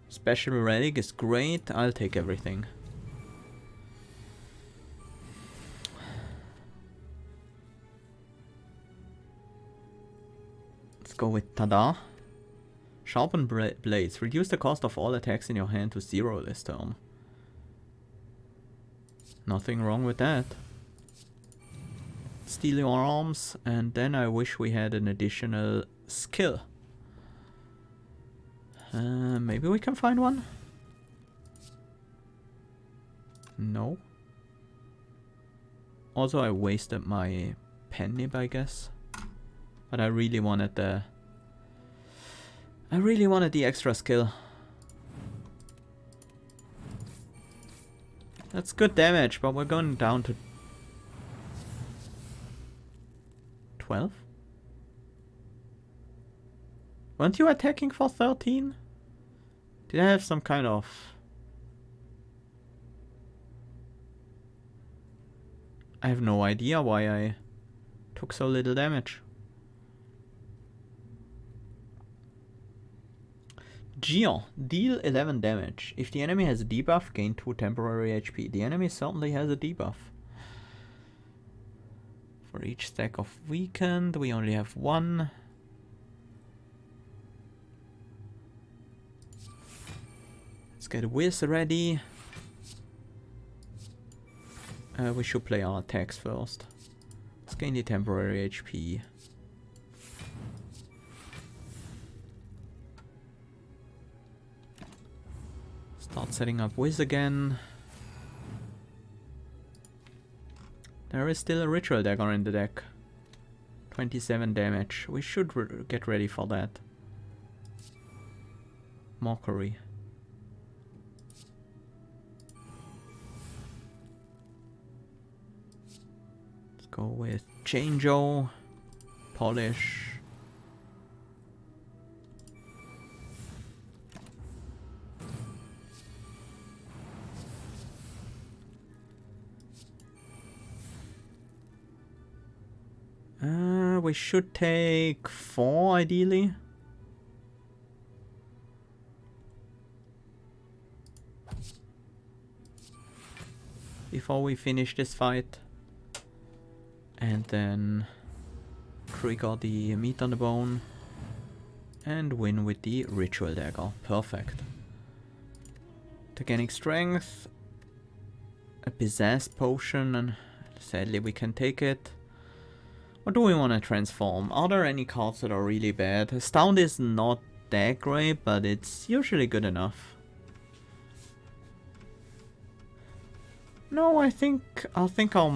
Special relic is great. I'll take everything. Go with Tada. Sharpen blades. Reduce the cost of all attacks in your hand to 0 this turn. Nothing wrong with that. Steal your arms, and then I wish we had an additional skill. Maybe we can find one? No. Also, I wasted my penny, I guess. But I really wanted the extra skill. That's good damage, but we're going down to 12? Weren't you attacking for 13? Did I have some kind of... I have no idea why I took so little damage. Geo, deal 11 damage. If the enemy has a debuff, gain 2 temporary HP. The enemy certainly has a debuff. For each stack of weakened, we only have 1. Let's get Whiz ready. We should play our attacks first. Let's gain the temporary HP. Start setting up Whiz again. There is still a Ritual Dagger in the deck. 27 damage. We should get ready for that. Mockery. Let's go with Chango. Polish. We should take 4 ideally. Before we finish this fight. And then trigger the meat on the bone. And win with the Ritual Dagger. Perfect. Organic strength. A Pizzazz potion, and sadly we can take it. What do we want to transform? Are there any cards that are really bad? Astound is not that great, but it's usually good enough. No, I think our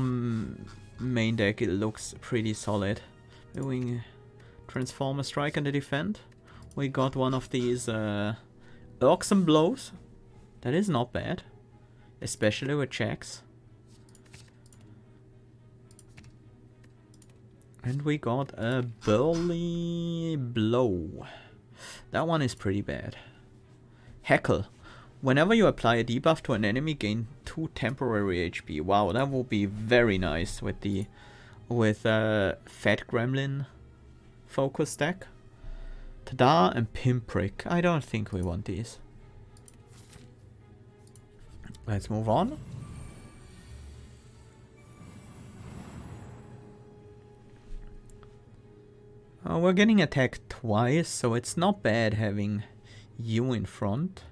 main deck, it looks pretty solid. Doing Transformer Strike and the defend. We got one of these irksome blows. That is not bad, especially with checks. And we got a burly blow. That one is pretty bad. Heckle. Whenever you apply a debuff to an enemy, gain 2 temporary HP. Wow, that will be very nice with the Fat Gremlin focus deck. Tada and Pinprick. I don't think we want these. Let's move on. We're getting attacked twice, so it's not bad having you in front.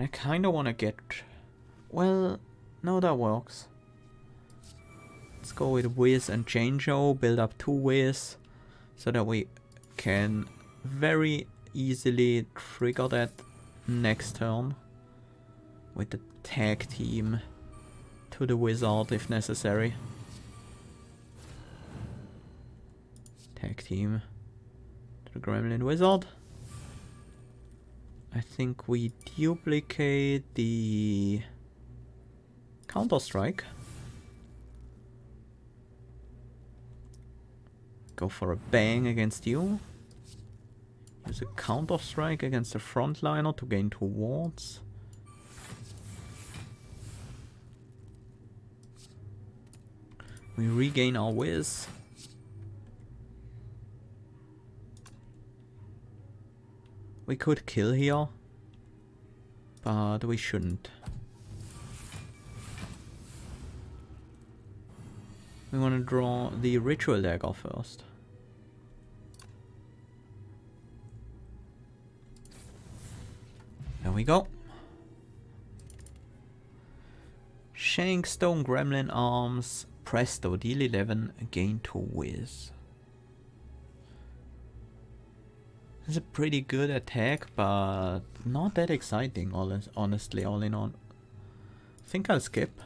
I kind of want to get... Well, no, that works. Let's go with Whiz and Change-O, build up 2 Whiz, so that we can very easily trigger that next turn with the tag team to the Wizard if necessary. Tag team to the Gremlin Wizard. I think we duplicate the Counter-Strike. Go for a bang against you. Use a Counter-Strike against the frontliner to gain 2 wards. We regain our Whiz. We could kill here, but we shouldn't. We want to draw the Ritual Dagger first. There we go. Shank Stone Gremlin Arms, Presto, deal 11, gain 2 Whiz. It's a pretty good attack, but not that exciting, honestly, all in all. I think I'll skip.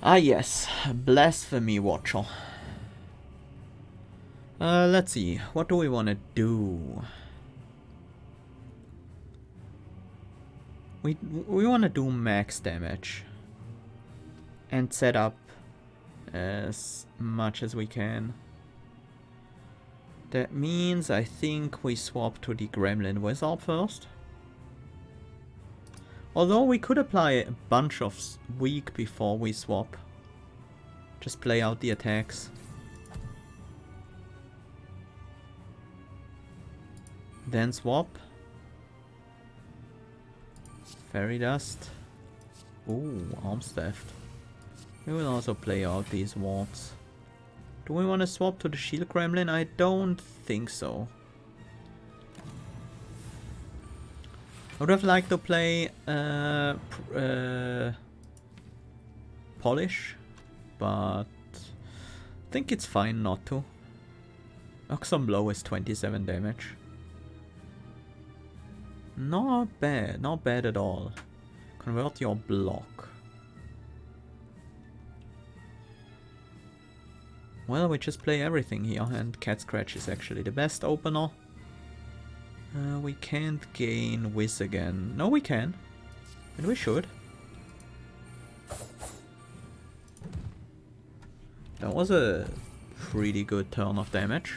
Ah yes, Blasphemy Watcher. Let's see, what do we want to do? We want to do max damage. And set up as much as we can. That means I think we swap to the Gremlin Wizard first. Although we could apply a bunch of weak before we swap. Just play out the attacks. Then swap. Fairy Dust. Ooh, Arms Theft. We will also play out these wards. Do we want to swap to the Shield Gremlin? I don't think so. I would have liked to play Polish, but I think it's fine not to. Oxum Blow is 27 damage. Not bad at all. Convert your block. Well, we just play everything here, and Cat Scratch is actually the best opener. We can't gain Whiz again. No, we can. And we should. That was a pretty good turn of damage.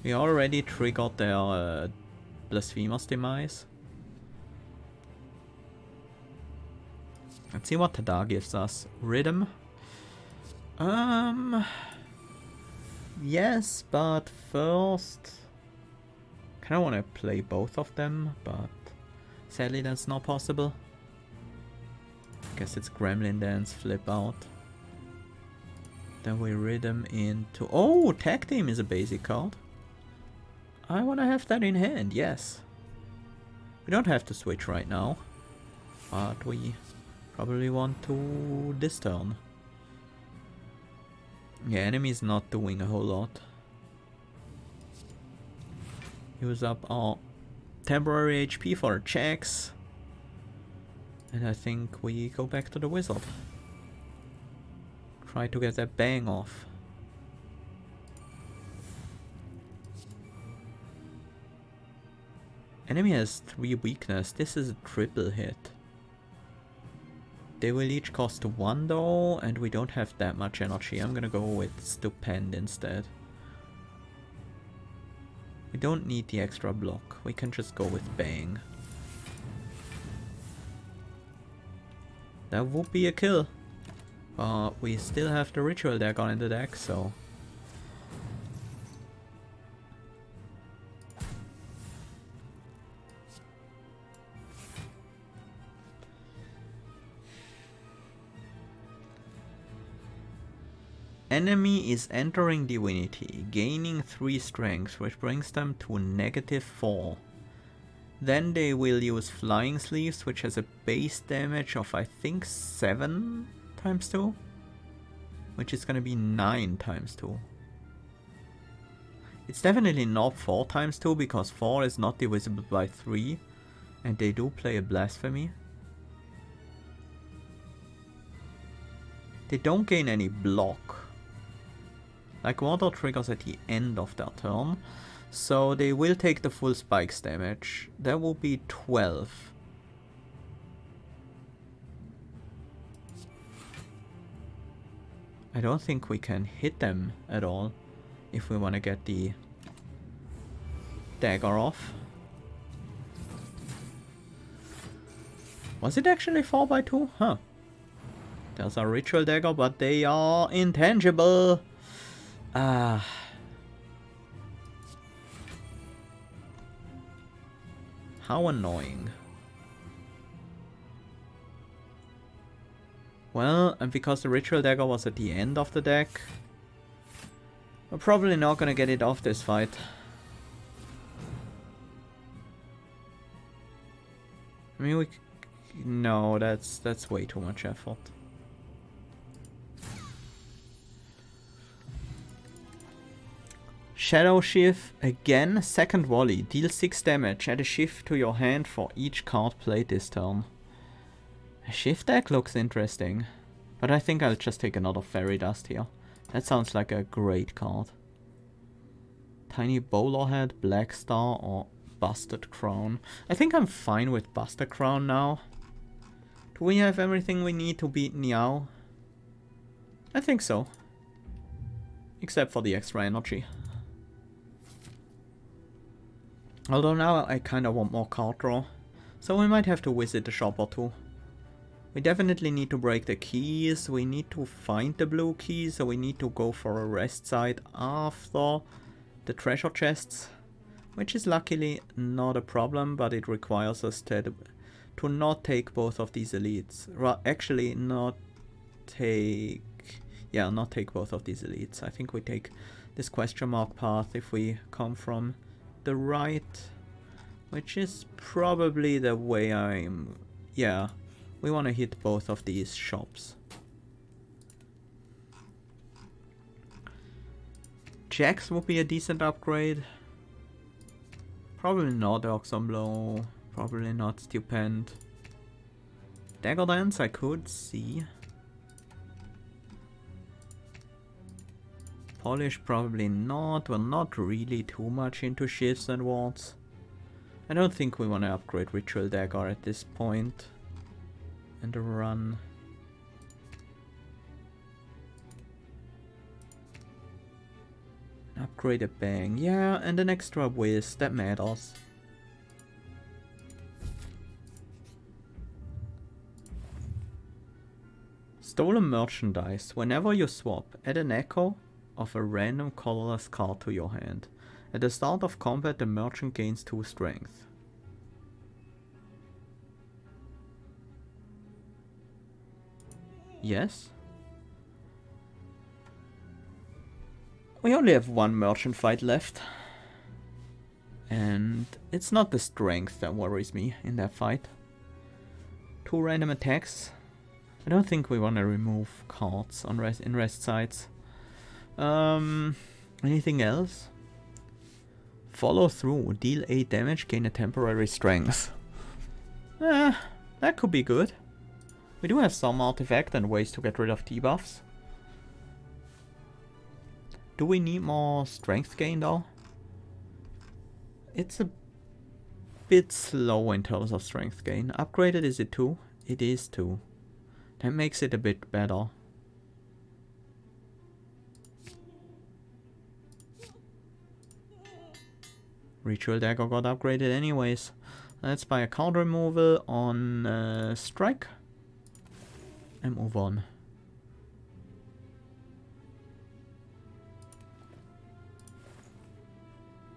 We already triggered their Blasphemer's Demise. Let's see what Tada gives us. Rhythm. Yes, but first... Kinda wanna play both of them, but sadly that's not possible. Guess it's Gremlin Dance, flip out. Then we Rhythm into... Oh, Tag Team is a basic card. I wanna have that in hand, yes. We don't have to switch right now, but we probably want to this turn. Yeah, enemy's not doing a whole lot. Use up our temporary HP for checks. And I think we go back to the wizard. Try to get that bang off. Enemy has 3 weakness. This is a triple hit. They will each cost 1 though, and we don't have that much energy. I'm gonna go with Stupend instead. We don't need the extra block. We can just go with Bang. That would be a kill. But we still have the Ritual Dagger in the deck, so... Enemy is entering Divinity, gaining 3 strength, which brings them to -4. Then they will use Flying Sleeves, which has a base damage of I think 7 times 2, which is gonna be 9 times 2. It's definitely not 4 times 2, because 4 is not divisible by 3, and they do play a Blasphemy. They don't gain any block. Like water triggers at the end of their turn, so they will take the full spikes damage. That will be 12. I don't think we can hit them at all if we want to get the dagger off. Was it actually 4x2? Huh. There's a ritual dagger, but they are intangible. Ah. How annoying. Well, and because the ritual dagger was at the end of the deck, we're probably not gonna get it off this fight. I mean, no, that's way too much effort. Shadow Shiv, again, second volley, deal 6 damage, add a Shiv to your hand for each card played this turn. A Shiv deck looks interesting, but I think I'll just take another Fairy Dust here. That sounds like a great card. Tiny Bowler Head, Black Star, or Busted Crown. I think I'm fine with Busted Crown now. Do we have everything we need to beat Niao? I think so. Except for the extra energy. Although now I kinda want more card draw, so we might have to visit the shop or two. We definitely need to break the keys, we need to find the blue key, so we need to go for a rest site after the treasure chests, which is luckily not a problem, but it requires us to not take both of these elites. Actually not take both of these elites. I think we take this question mark path if we come from the right, which is probably the way I'm... yeah, we want to hit both of these shops. Jax would be a decent upgrade. Probably not Oxon Blow, probably not Stupend. Dagger Dance I could see. Polish probably not, we're not really too much into shifts and wards. I don't think we want to upgrade Ritual Dagger at this point. And a run. Upgrade a Bang, yeah, and an extra Whiz, that matters. Stolen Merchandise. Whenever you swap, add an echo of a random colorless card to your hand. At the start of combat, the merchant gains 2 strength. Yes? We only have 1 merchant fight left. And it's not the strength that worries me in that fight. 2 random attacks. I don't think we want to remove cards on in rest sites. Anything else? Follow through. Deal 8 damage, gain a temporary strength. That could be good. We do have some artifact and ways to get rid of debuffs. Do we need more strength gain though? It's a bit slow in terms of strength gain. Upgraded, is it 2? It is 2. That makes it a bit better. Ritual Dagger got upgraded anyways. Let's buy a card removal on Strike. And move on.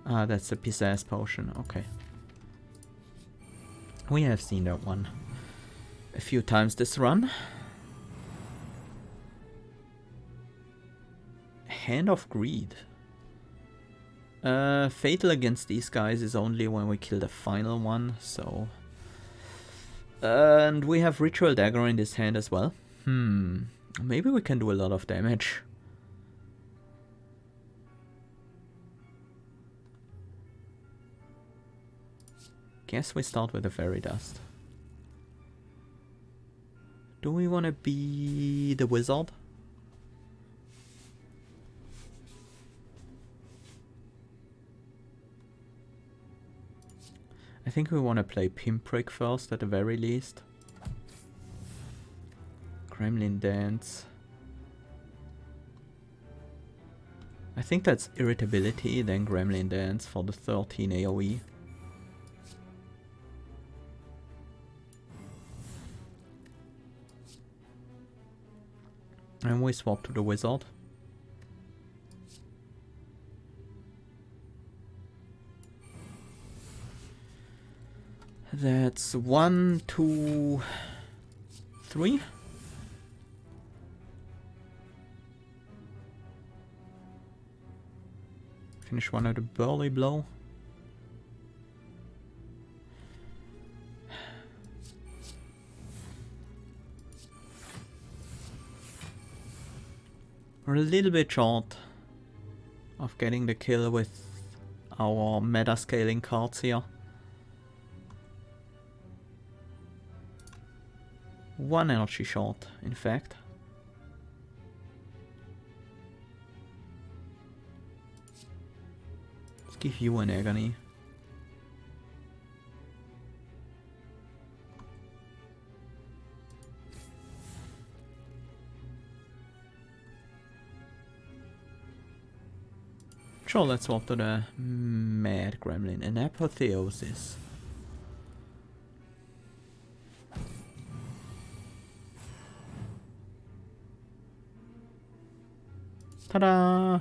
Ah, that's the Pizzazz potion, okay. We have seen that one a few times this run. Hand of Greed. Fatal against these guys is only when we kill the final one, so... and we have Ritual Dagger in this hand as well. Maybe we can do a lot of damage. Guess we start with a Fairy Dust. Do we want to be the Wizard? I think we want to play Pinprick first at the very least. Gremlin Dance. I think that's Irritability, then Gremlin Dance for the 13 AoE. And we swap to the Wizard. That's 1, 2, 3. Finish one at a Burly Blow. We're a little bit short of getting the kill with our meta scaling cards here. One energy short, in fact. Let's give you an agony. Sure, let's swap to the Mad Gremlin. An Apotheosis. Ta-da!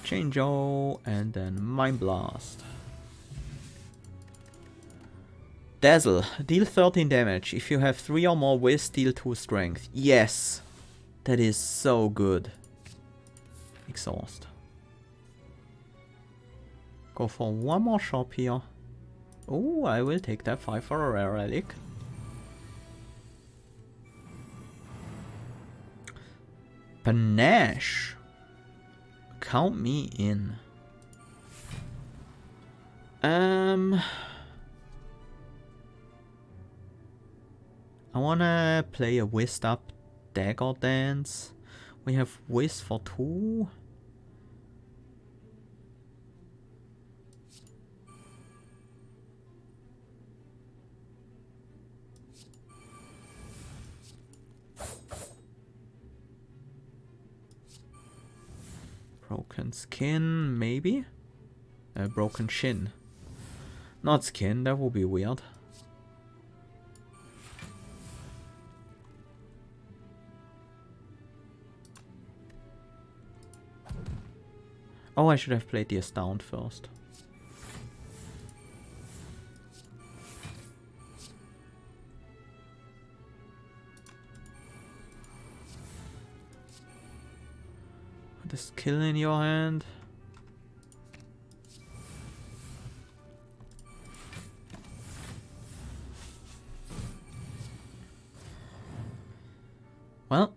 Change-O, and then Mind Blast. Dazzle. Deal 13 damage. If you have 3 or more Whiz, deal 2 strength. Yes! That is so good. Exhaust. Go for one more shop here. Oh, I will take that 5 for a rare relic. Panache. Count me in. I wanna play a whizzed up Dagger Dance. We have Whiz for 2. Broken Skin, maybe? Broken Shin. Not Skin, that would be weird. Oh, I should have played the Astound first. Put the skill in your hand. Well,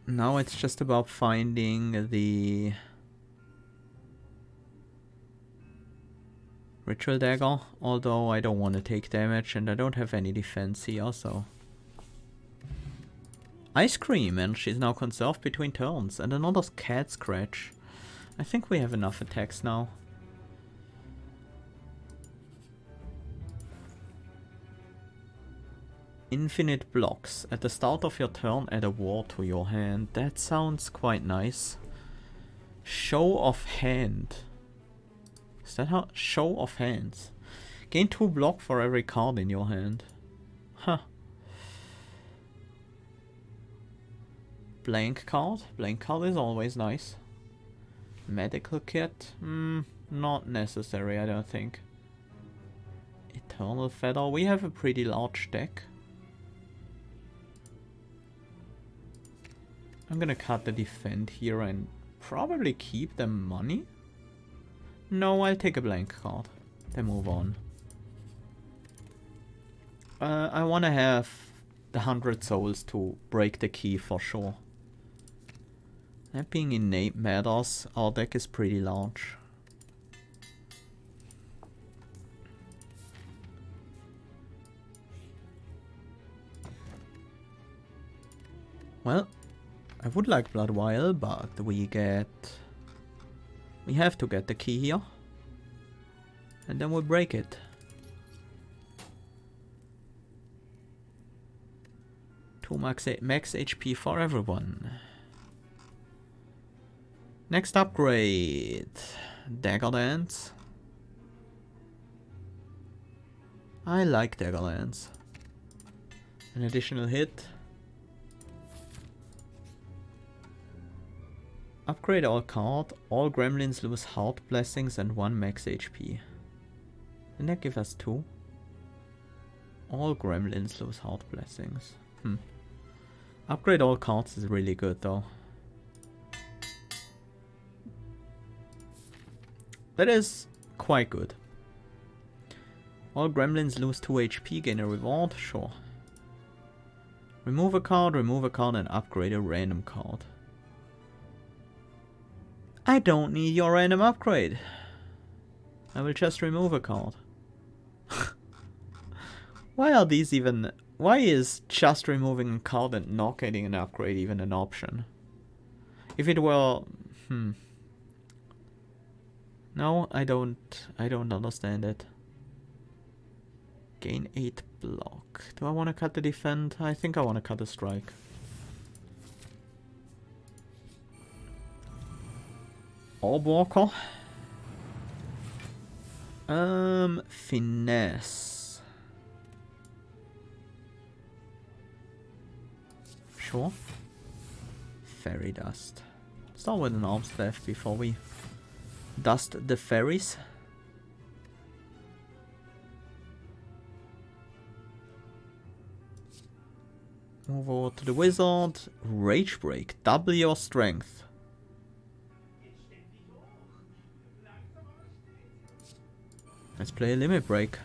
now it's just about finding the Ritual Dagger, although I don't want to take damage and I don't have any defense here, so... Ice Cream, and she's now conserved between turns, and another Cat Scratch. I think we have enough attacks now. Infinite blocks. At the start of your turn, add a ward to your hand. That sounds quite nice. Show of Hand. Is that how? Show of Hands. Gain 2 block for every card in your hand. Huh. Blank card. Blank card is always nice. Medical kit? Not necessary, I don't think. Eternal Feather. We have a pretty large deck. I'm gonna cut the defend here and probably keep the money. No, I'll take a blank card. Then move on. I wanna have the 100 souls to break the key for sure. That being innate matters. Our deck is pretty large. Well, I would like Blood Vial, but we have to get the key here. And then we'll break it. Two max HP for everyone. Next upgrade. Dagger Dance. I like Dagger Dance. An additional hit. Upgrade all card. All gremlins lose heart blessings and 1 max HP. Didn't that give us 2? All gremlins lose heart blessings. Upgrade all cards is really good though. That is quite good. All gremlins lose 2 HP, gain a reward? Sure. Remove a card, and upgrade a random card. I don't need your random upgrade. I will just remove a card. Why are these even... Why is just removing a card and not getting an upgrade even an option? If it were... No, I don't understand it. Gain 8 block. Do I want to cut the defend? I think I want to cut the strike. Orb Walker. Finesse. Sure. Fairy Dust. Start with an Arms Theft before we dust the fairies. Move over to the wizard. Rage Break. Double your strength. Let's play a limit break.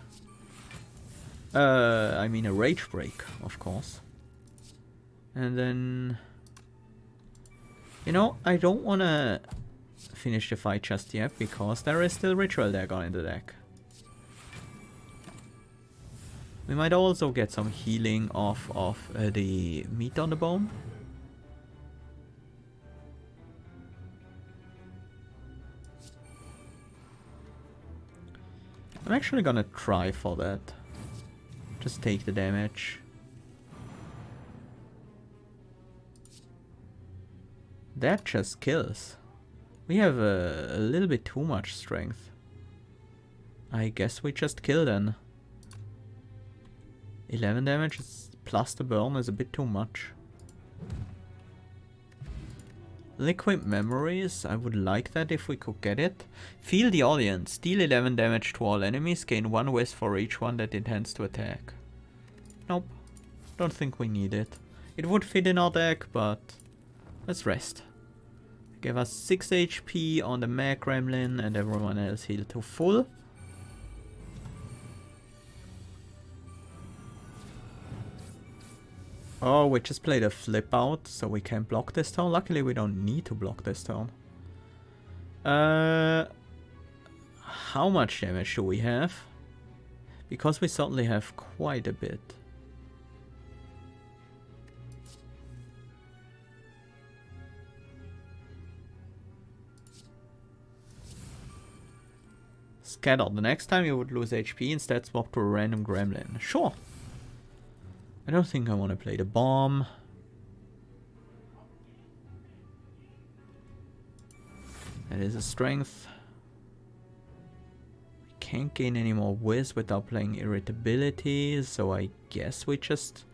I mean a rage break, of course. And then... You know, I don't wanna finish the fight just yet, because there is still Ritual Dagger in the deck. We might also get some healing off of the meat on the bone. I'm actually gonna try for that. Just take the damage. That just kills. We have a little bit too much strength. I guess we just kill then. 11 damage plus the burn is a bit too much. Liquid Memories, I would like that if we could get it. Feel the Audience, deal 11 damage to all enemies, gain 1 whiz for each one that intends to attack. Nope, don't think we need it. It would fit in our deck, but let's rest. Give us 6 HP on the Mag Gremlin and everyone else heal to full. Oh, we just played a flip out, so we can't block this turn. Luckily, we don't need to block this turn. How much damage do we have? Because we certainly have quite a bit. Scatter. The next time you would lose HP, instead swap to a random gremlin. Sure. I don't think I want to play the bomb. That is a strength. We can't gain any more whiz without playing irritability, so I guess we just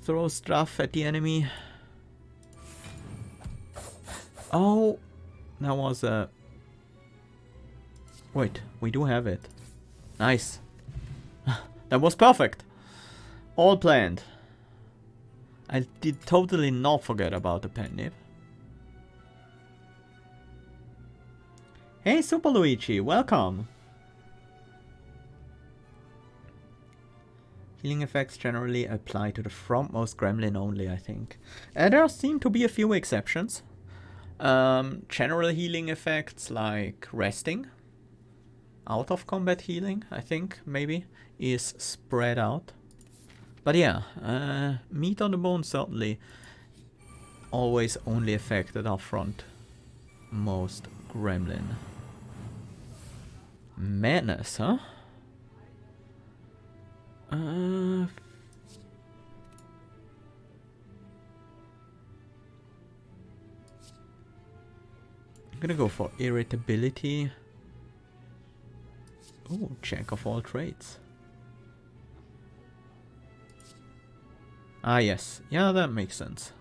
throw stuff at the enemy. Oh, that was a... Wait, we do have it. Nice. That was perfect. All planned. I did totally not forget about the pen nib. Hey Super Luigi, welcome! Healing effects generally apply to the frontmost gremlin only, I think. There seem to be a few exceptions. General healing effects like resting, out of combat healing, I think, maybe, is spread out. But yeah, meat on the bone certainly always only affected our frontmost gremlin. Madness, huh? I'm gonna go for irritability. Oh, jack of all trades. Ah yes, yeah, that makes sense.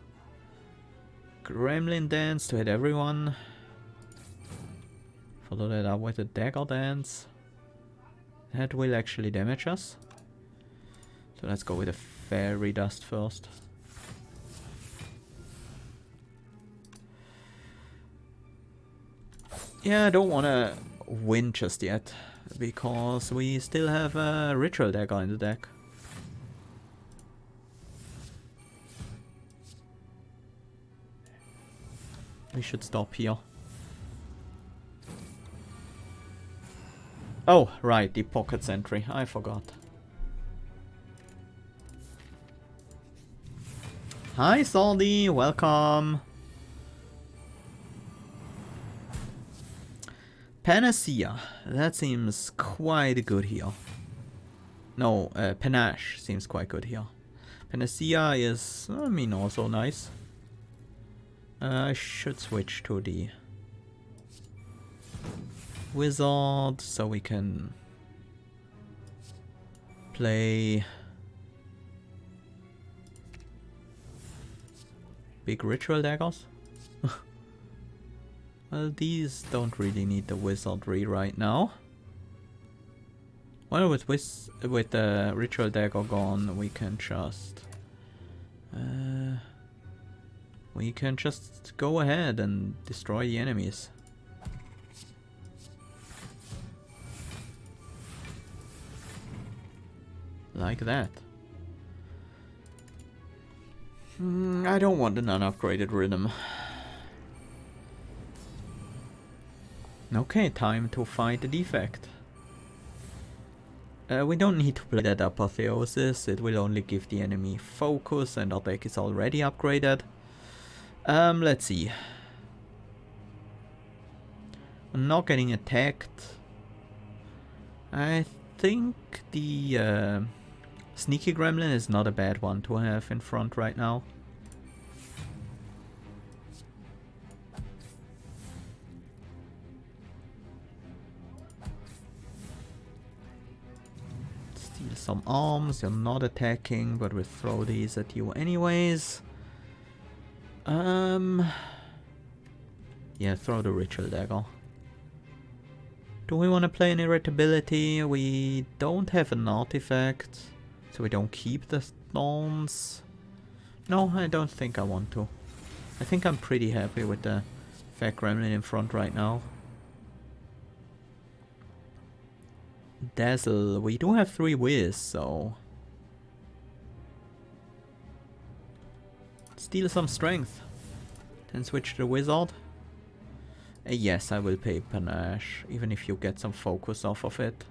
Gremlin dance to hit everyone. Follow that up with a dagger dance. That will actually damage us. So let's go with a fairy dust first. Yeah, I don't want to win just yet, because we still have a ritual dagger in the deck. We should stop here. Oh, right, the pocket sentry. I forgot. Hi, Saldi. Welcome. Panacea. That seems quite good here. No, Panache seems quite good here. Panacea is, I mean, also nice. I should switch to the wizard so we can play big ritual daggers. Well, these don't really need the wizardry right now. Well, with the ritual dagger gone, we can just go ahead and destroy the enemies. Like that. I don't want an unupgraded rhythm. Okay, time to fight the defect. We don't need to play that apotheosis, it will only give the enemy focus and our deck is already upgraded. Let's see. We're not getting attacked. I think the sneaky gremlin is not a bad one to have in front right now. Steal some arms, you're not attacking, but we'll throw these at you anyways. Yeah, throw the ritual dagger. Do we want to play an irritability? We don't have an artifact, so we don't keep the thorns. No, I don't think I want to. I think I'm pretty happy with the fat gremlin in front right now. Dazzle, we do have 3 whiz, so... Steal some strength. Then switch to the wizard. Yes, I will pay panache, even if you get some focus off of it.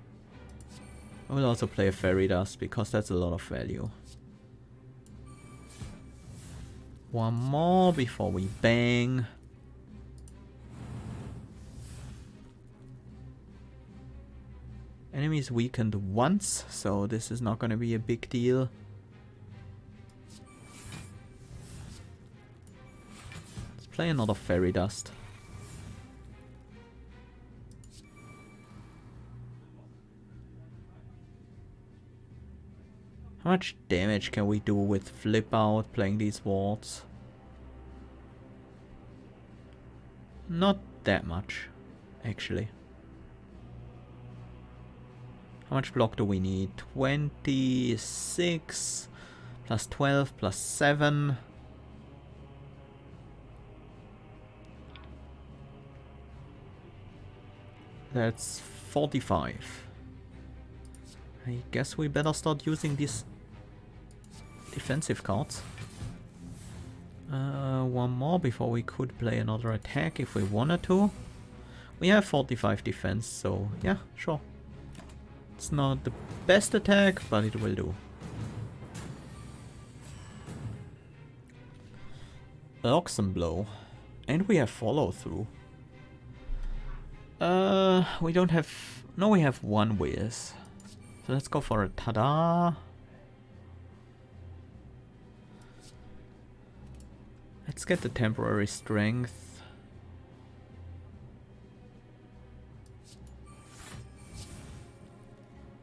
I will also play a fairy dust, because that's a lot of value. One more before we bang. Enemies weakened once, so this is not gonna be a big deal. Let's play another fairy dust. How much damage can we do with flip out playing these wards? Not that much, actually. How much block do we need? 26 plus 12 plus 7. That's 45. I guess we better start using these defensive cards. One more before we could play another attack if we wanted to. We have 45 defense, so yeah, sure. It's not the best attack, but it will do. Oxen blow. And we have follow through. We don't have... No, we have one whiz. So let's go for a tada. Let's get the temporary strength.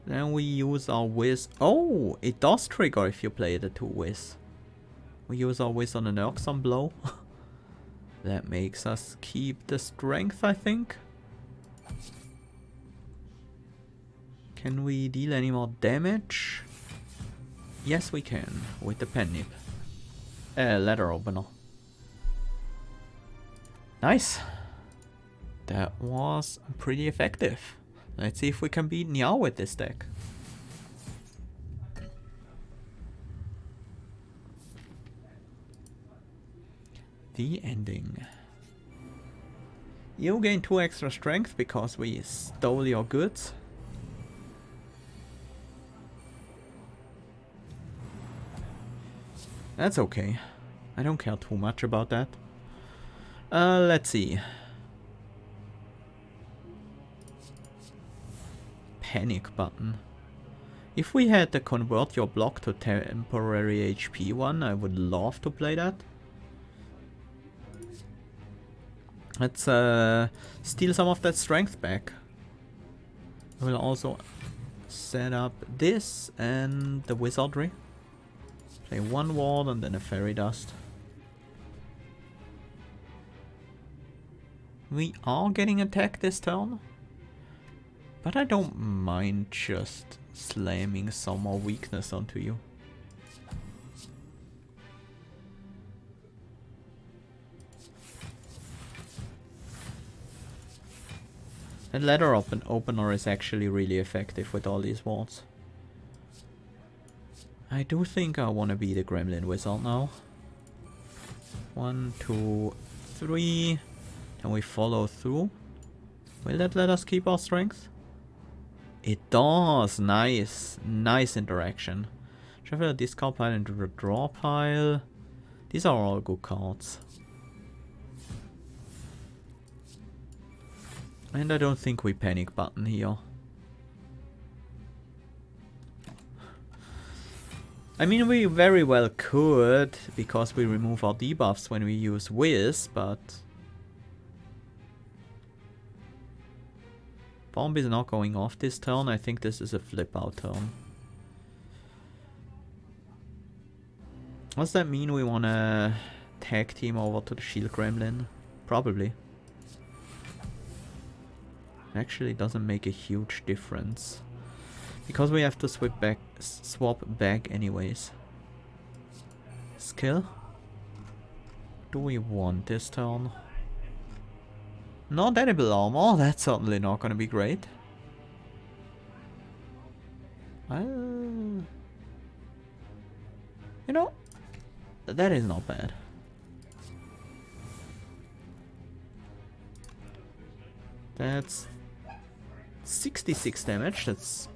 Then we use our whiz. Oh, it does trigger if you play the 2 whiz. We use our whiz on an Oxen blow. That makes us keep the strength, I think. Can we deal any more damage? Yes, we can, with the pen nib. Letter opener. Nice. That was pretty effective. Let's see if we can beat Niao with this deck. The ending. You gain 2 extra strength because we stole your goods. That's okay. I don't care too much about that. Let's see. Panic button. If we had the convert your block to temporary HP one, I would love to play that. Let's steal some of that strength back. I will also set up this and the wizardry. Play 1 ward and then a fairy dust. We are getting attacked this turn, but I don't mind just slamming some more weakness onto you. That letter opener is actually really effective with all these wards. I do think I want to be the Gremlin Wizard now. 1, 2, 3. Can we follow through? Will that let us keep our strength? It does! Nice! Nice interaction. Shuffle a discard pile into the draw pile. These are all good cards. And I don't think we panic button here. I mean, we very well could, because we remove our debuffs when we use Wiz, but... Bomb is not going off this turn. I think this is a flip out turn. Does that mean we want to tag team over to the Shield Gremlin? Probably. Actually, doesn't make a huge difference. Because we have to swap back anyways. Skill? Do we want this turn? Not edible armor, that's certainly not gonna be great. You know, that is not bad. That's 66 damage, that's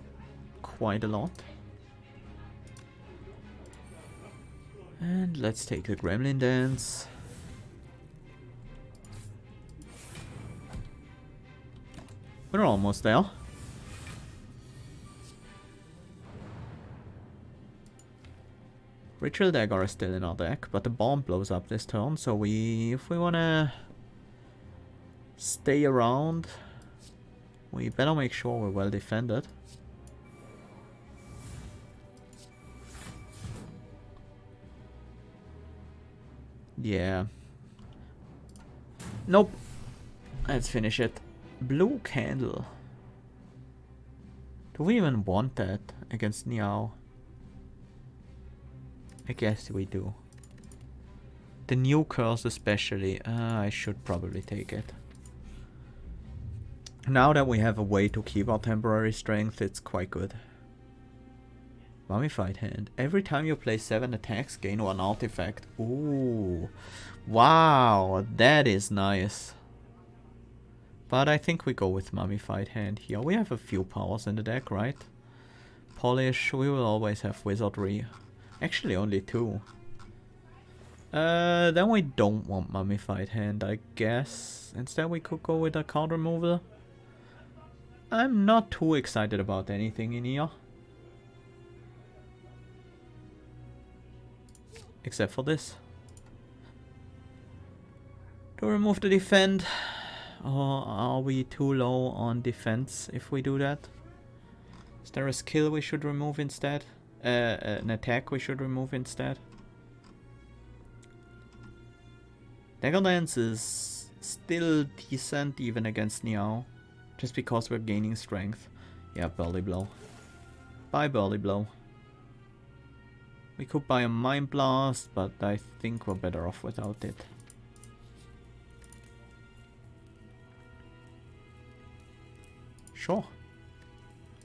quite a lot. And let's take the Gremlin Dance. We're almost there. Ritual Dagger is still in our deck, but the bomb blows up this turn, so if we wanna stay around, we better make sure we're well defended. Yeah. Nope. Let's finish it. Blue Candle. Do we even want that against Niao? I guess we do. The new curse especially. I should probably take it. Now that we have a way to keep our temporary strength, it's quite good. Mummified Hand. Every time you play 7 attacks, gain 1 artifact. Ooh. Wow, that is nice. But I think we go with Mummified Hand here. We have a few powers in the deck, right? Polish, we will always have Wizardry. Actually, only 2. Then we don't want Mummified Hand, I guess. Instead, we could go with a card removal. I'm not too excited about anything in here. Except for this. To remove the defend. Or are we too low on defense if we do that? Is there a skill we should remove instead? An attack we should remove instead? Dagger Dance is still decent even against Niao. Just because we're gaining strength. Yeah, Burly Blow. Bye, Burly Blow. We could buy a Mind Blast, but I think we're better off without it. Sure.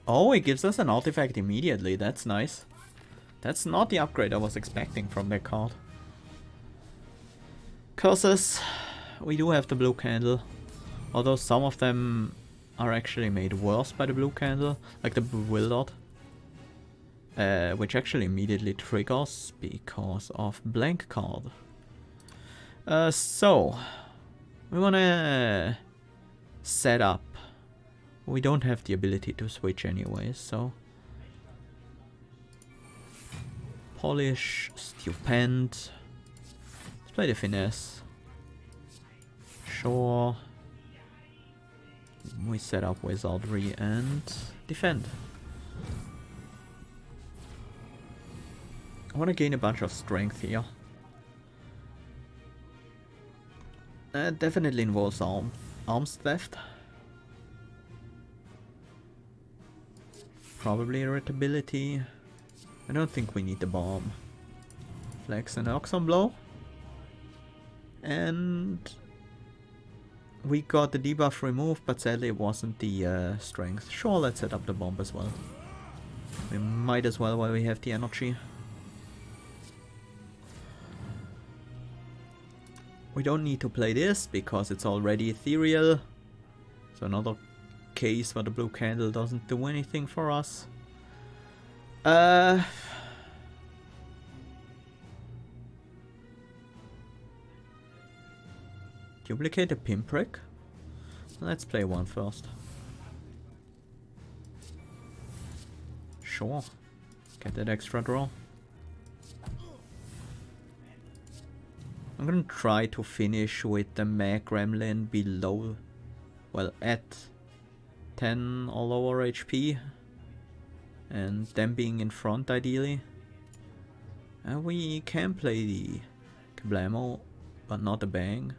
Oh, it gives us an artifact immediately. That's nice. That's not the upgrade I was expecting from that card. Curses. We do have the Blue Candle. Although some of them are actually made worse by the Blue Candle. Like the Bewildered. Which actually immediately triggers because of Blank card. So. We wanna set up. We don't have the ability to switch anyway, so... Polish, Stupend. Let's play the Finesse. Sure. We set up Wizardry and defend. I want to gain a bunch of strength here. That definitely involves arms theft. Probably irritability. I don't think we need the bomb. Flex and Oxon Blow. And we got the debuff removed, but sadly it wasn't the strength. Sure, let's set up the bomb as well. We might as well while we have the energy. We don't need to play this because it's already ethereal. So another case where the Blue Candle doesn't do anything for us. Duplicate a Pinprick. Let's play one first. Sure. Get that extra draw. I'm gonna try to finish with the Gremlin below, well, at 10 or lower HP. And them being in front ideally. And we can play the Kablamo, but not the Bang.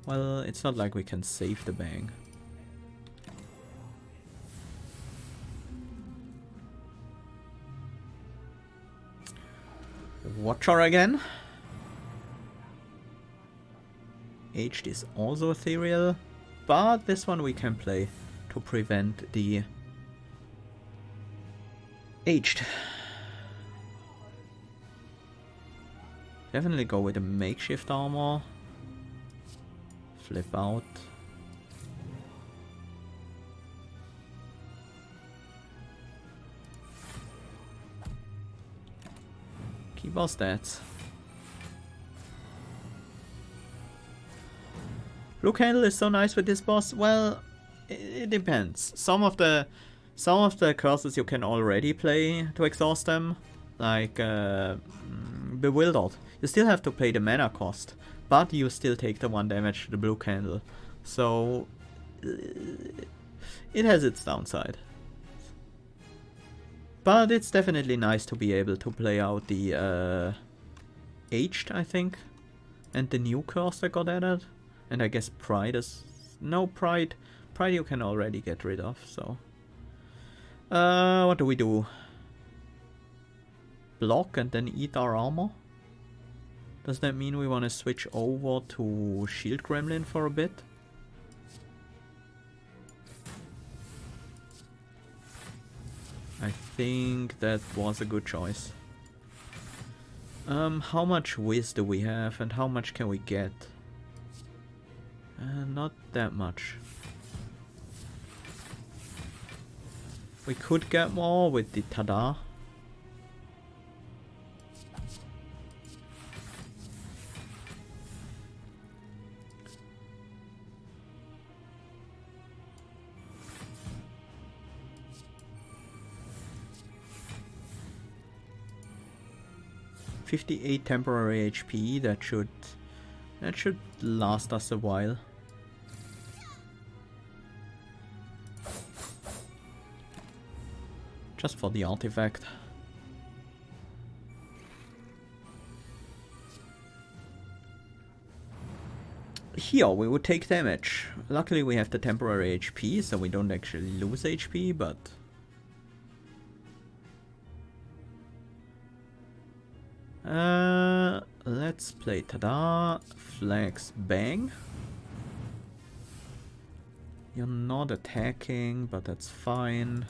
Well, it's not like we can save the Bang. Watcher again. Aged is also ethereal, but this one we can play to prevent the Aged. Definitely go with the makeshift armor. Flip out. Keep our stats. Blue candle is so nice with this boss. Well, it depends. Some of the curses you can already play to exhaust them, like Bewildered. You still have to pay the mana cost, but you still take the 1 damage to the blue candle. So it has its downside. But it's definitely nice to be able to play out the Aged, I think, and the new curse that got added. And I guess Pride is... No, Pride you can already get rid of, so... what do we do? Block and then eat our armor? Does that mean we want to switch over to Shield Gremlin for a bit? I think that was a good choice. How much whiz do we have and how much can we get? Not that much. We could get more with the Tada. $58 temporary HP, that should last us a while. Just for the artifact. Here we would take damage. Luckily we have the temporary HP, so we don't actually lose HP, but... let's play Tada, Flex, Bang. You're not attacking, but that's fine.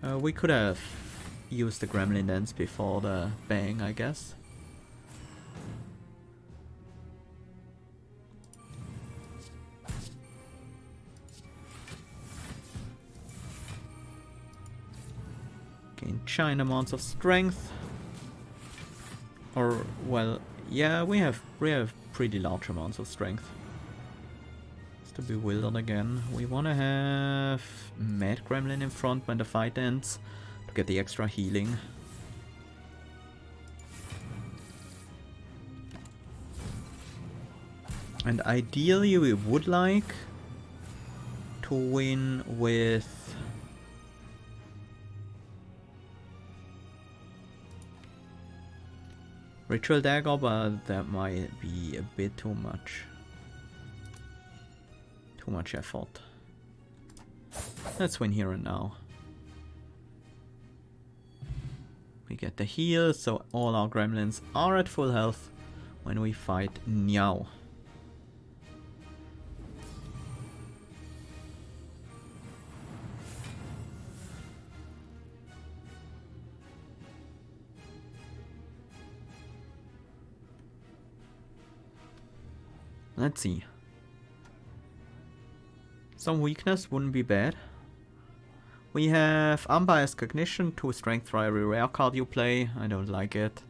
We could have used the Gremlin Dance before the Bang, I guess. Gain giant amounts of strength. Or, well, yeah, we have pretty large amounts of strength. To Bewildered again. We want to have Mad Gremlin in front when the fight ends to get the extra healing. And ideally we would like to win with Ritual Dagger, but that might be a bit too much. Too much effort. Let's win here and now. We get the heal, so all our gremlins are at full health when we fight Niao. Let's see. Some weakness wouldn't be bad. We have Unbiased Cognition, 2 strength for every rare card you play. I don't like it.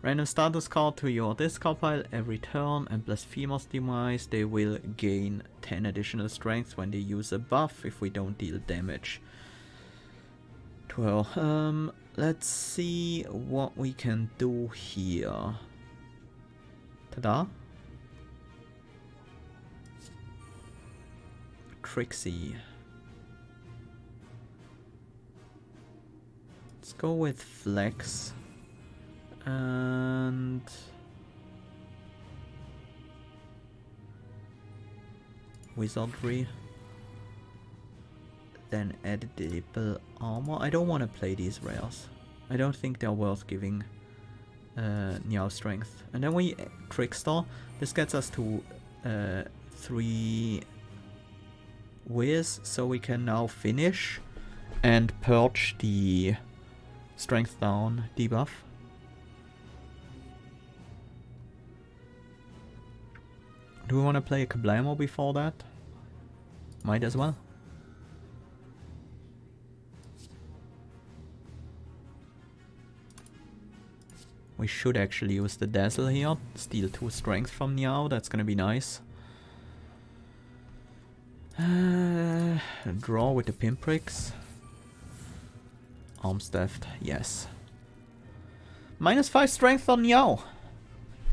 Random status card to your discard pile every turn, and Blasphemer's Demise. They will gain 10 additional strength when they use a buff if we don't deal damage to her. Let's see what we can do here. Ta-da! Trixie. Let's go with Flex and Wizardry. Then Edible Armor. I don't want to play these rares. I don't think they're worth giving Niao strength. And then we Trickster. This gets us to 3 Wiz, so we can now finish and purge the strength down debuff. Do we want to play a Kablamo before that? Might as well. We should actually use the Dazzle here. Steal 2 strength from Niao, that's gonna be nice. Draw with the pinpricks. Arms theft, yes. -5 strength on Niao.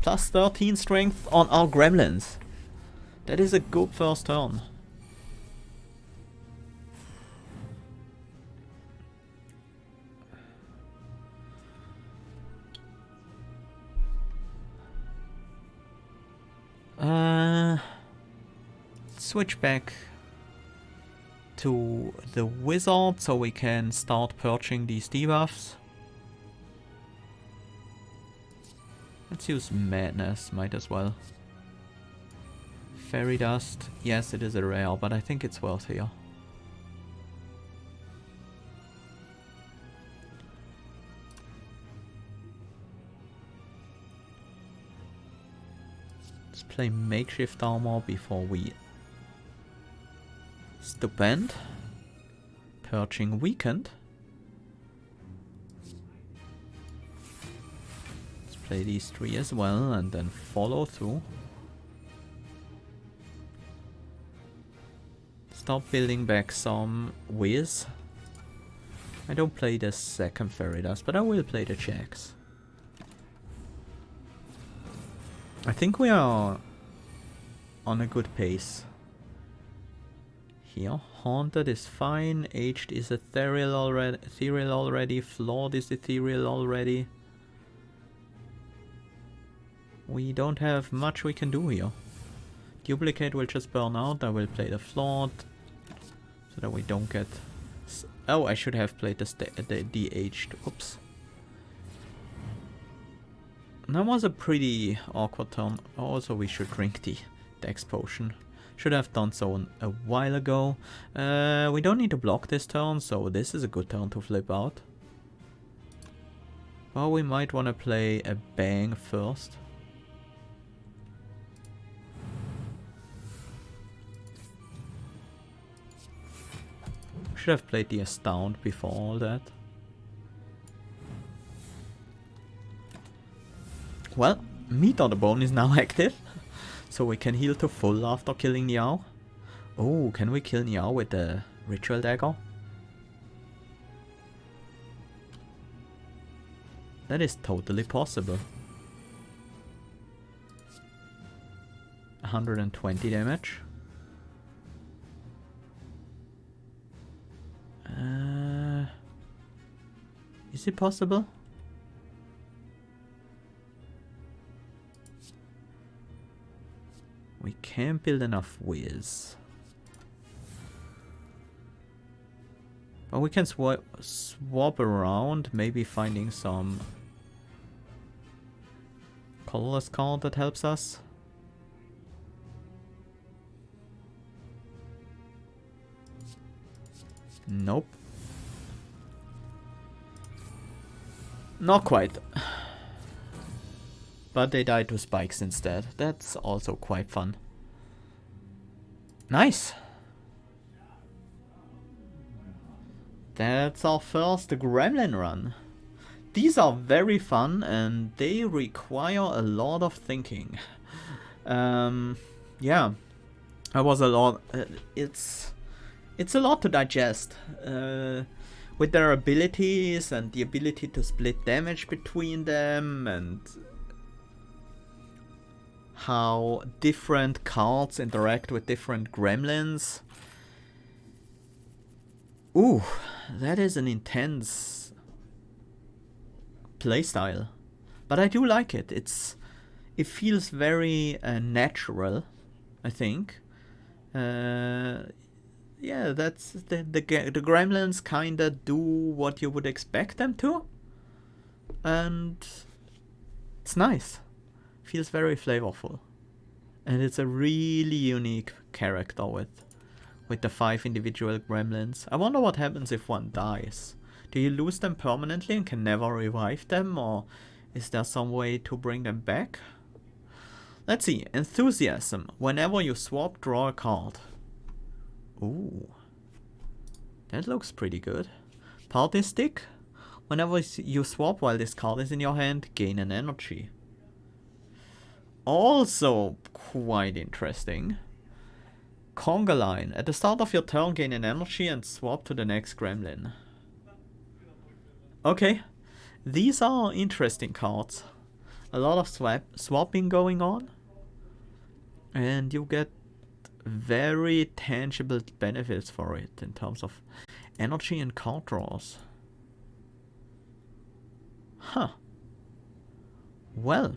Plus 13 strength on our Gremlins. That is a good first turn. Switch back to the wizard so we can start purging these debuffs. Let's use madness, might as well. Fairy dust, yes it is a rare, but I think it's worth here. Let's play makeshift armor before we stupend. Purging weakened. Let's play these 3 as well and then follow through. Start building back some whiz. I don't play the second fairy dust, but I will play the checks. I think we are on a good pace. Here, Haunted is fine, Aged is ethereal already, Flawed is ethereal already. We don't have much we can do here. Duplicate will just burn out, I will play the Flawed, so that we don't get... Oh, I should have played the Aged, oops. That was a pretty awkward turn. Also, we should drink the Dex potion. Should have done so a while ago. We don't need to block this turn, so this is a good turn to flip out. Well, we might want to play a bang first. Should have played the Astound before all that. Well, Meat on the Bone is now active, so we can heal to full after killing Niao. Oh, can we kill Niao with the Ritual Dagger? That is totally possible. 120 damage. Is it possible? We can't build enough whiz. But we can swap around, maybe finding some colorless card that helps us. Nope. Not quite. But they died to spikes instead. That's also quite fun. Nice! That's our first Gremlin run. These are very fun and they require a lot of thinking. Yeah. That was a lot. It's a lot to digest. With their abilities and the ability to split damage between them and how different cards interact with different gremlins. Ooh, that is an intense playstyle. But I do like it. It feels very natural, I think. Yeah, that's the gremlins kinda do what you would expect them to. And it's nice. Feels very flavorful. And it's a really unique character with the 5 individual gremlins. I wonder what happens if one dies. Do you lose them permanently and can never revive them, or is there some way to bring them back? Let's see. Enthusiasm. Whenever you swap, draw a card. Ooh. That looks pretty good. Party stick. Whenever you swap while this card is in your hand, gain an energy. Also quite interesting. Conga line. At the start of your turn, gain an energy and swap to the next gremlin. Okay, these are interesting cards. A lot of swapping going on. And you get very tangible benefits for it in terms of energy and card draws. Huh. Well,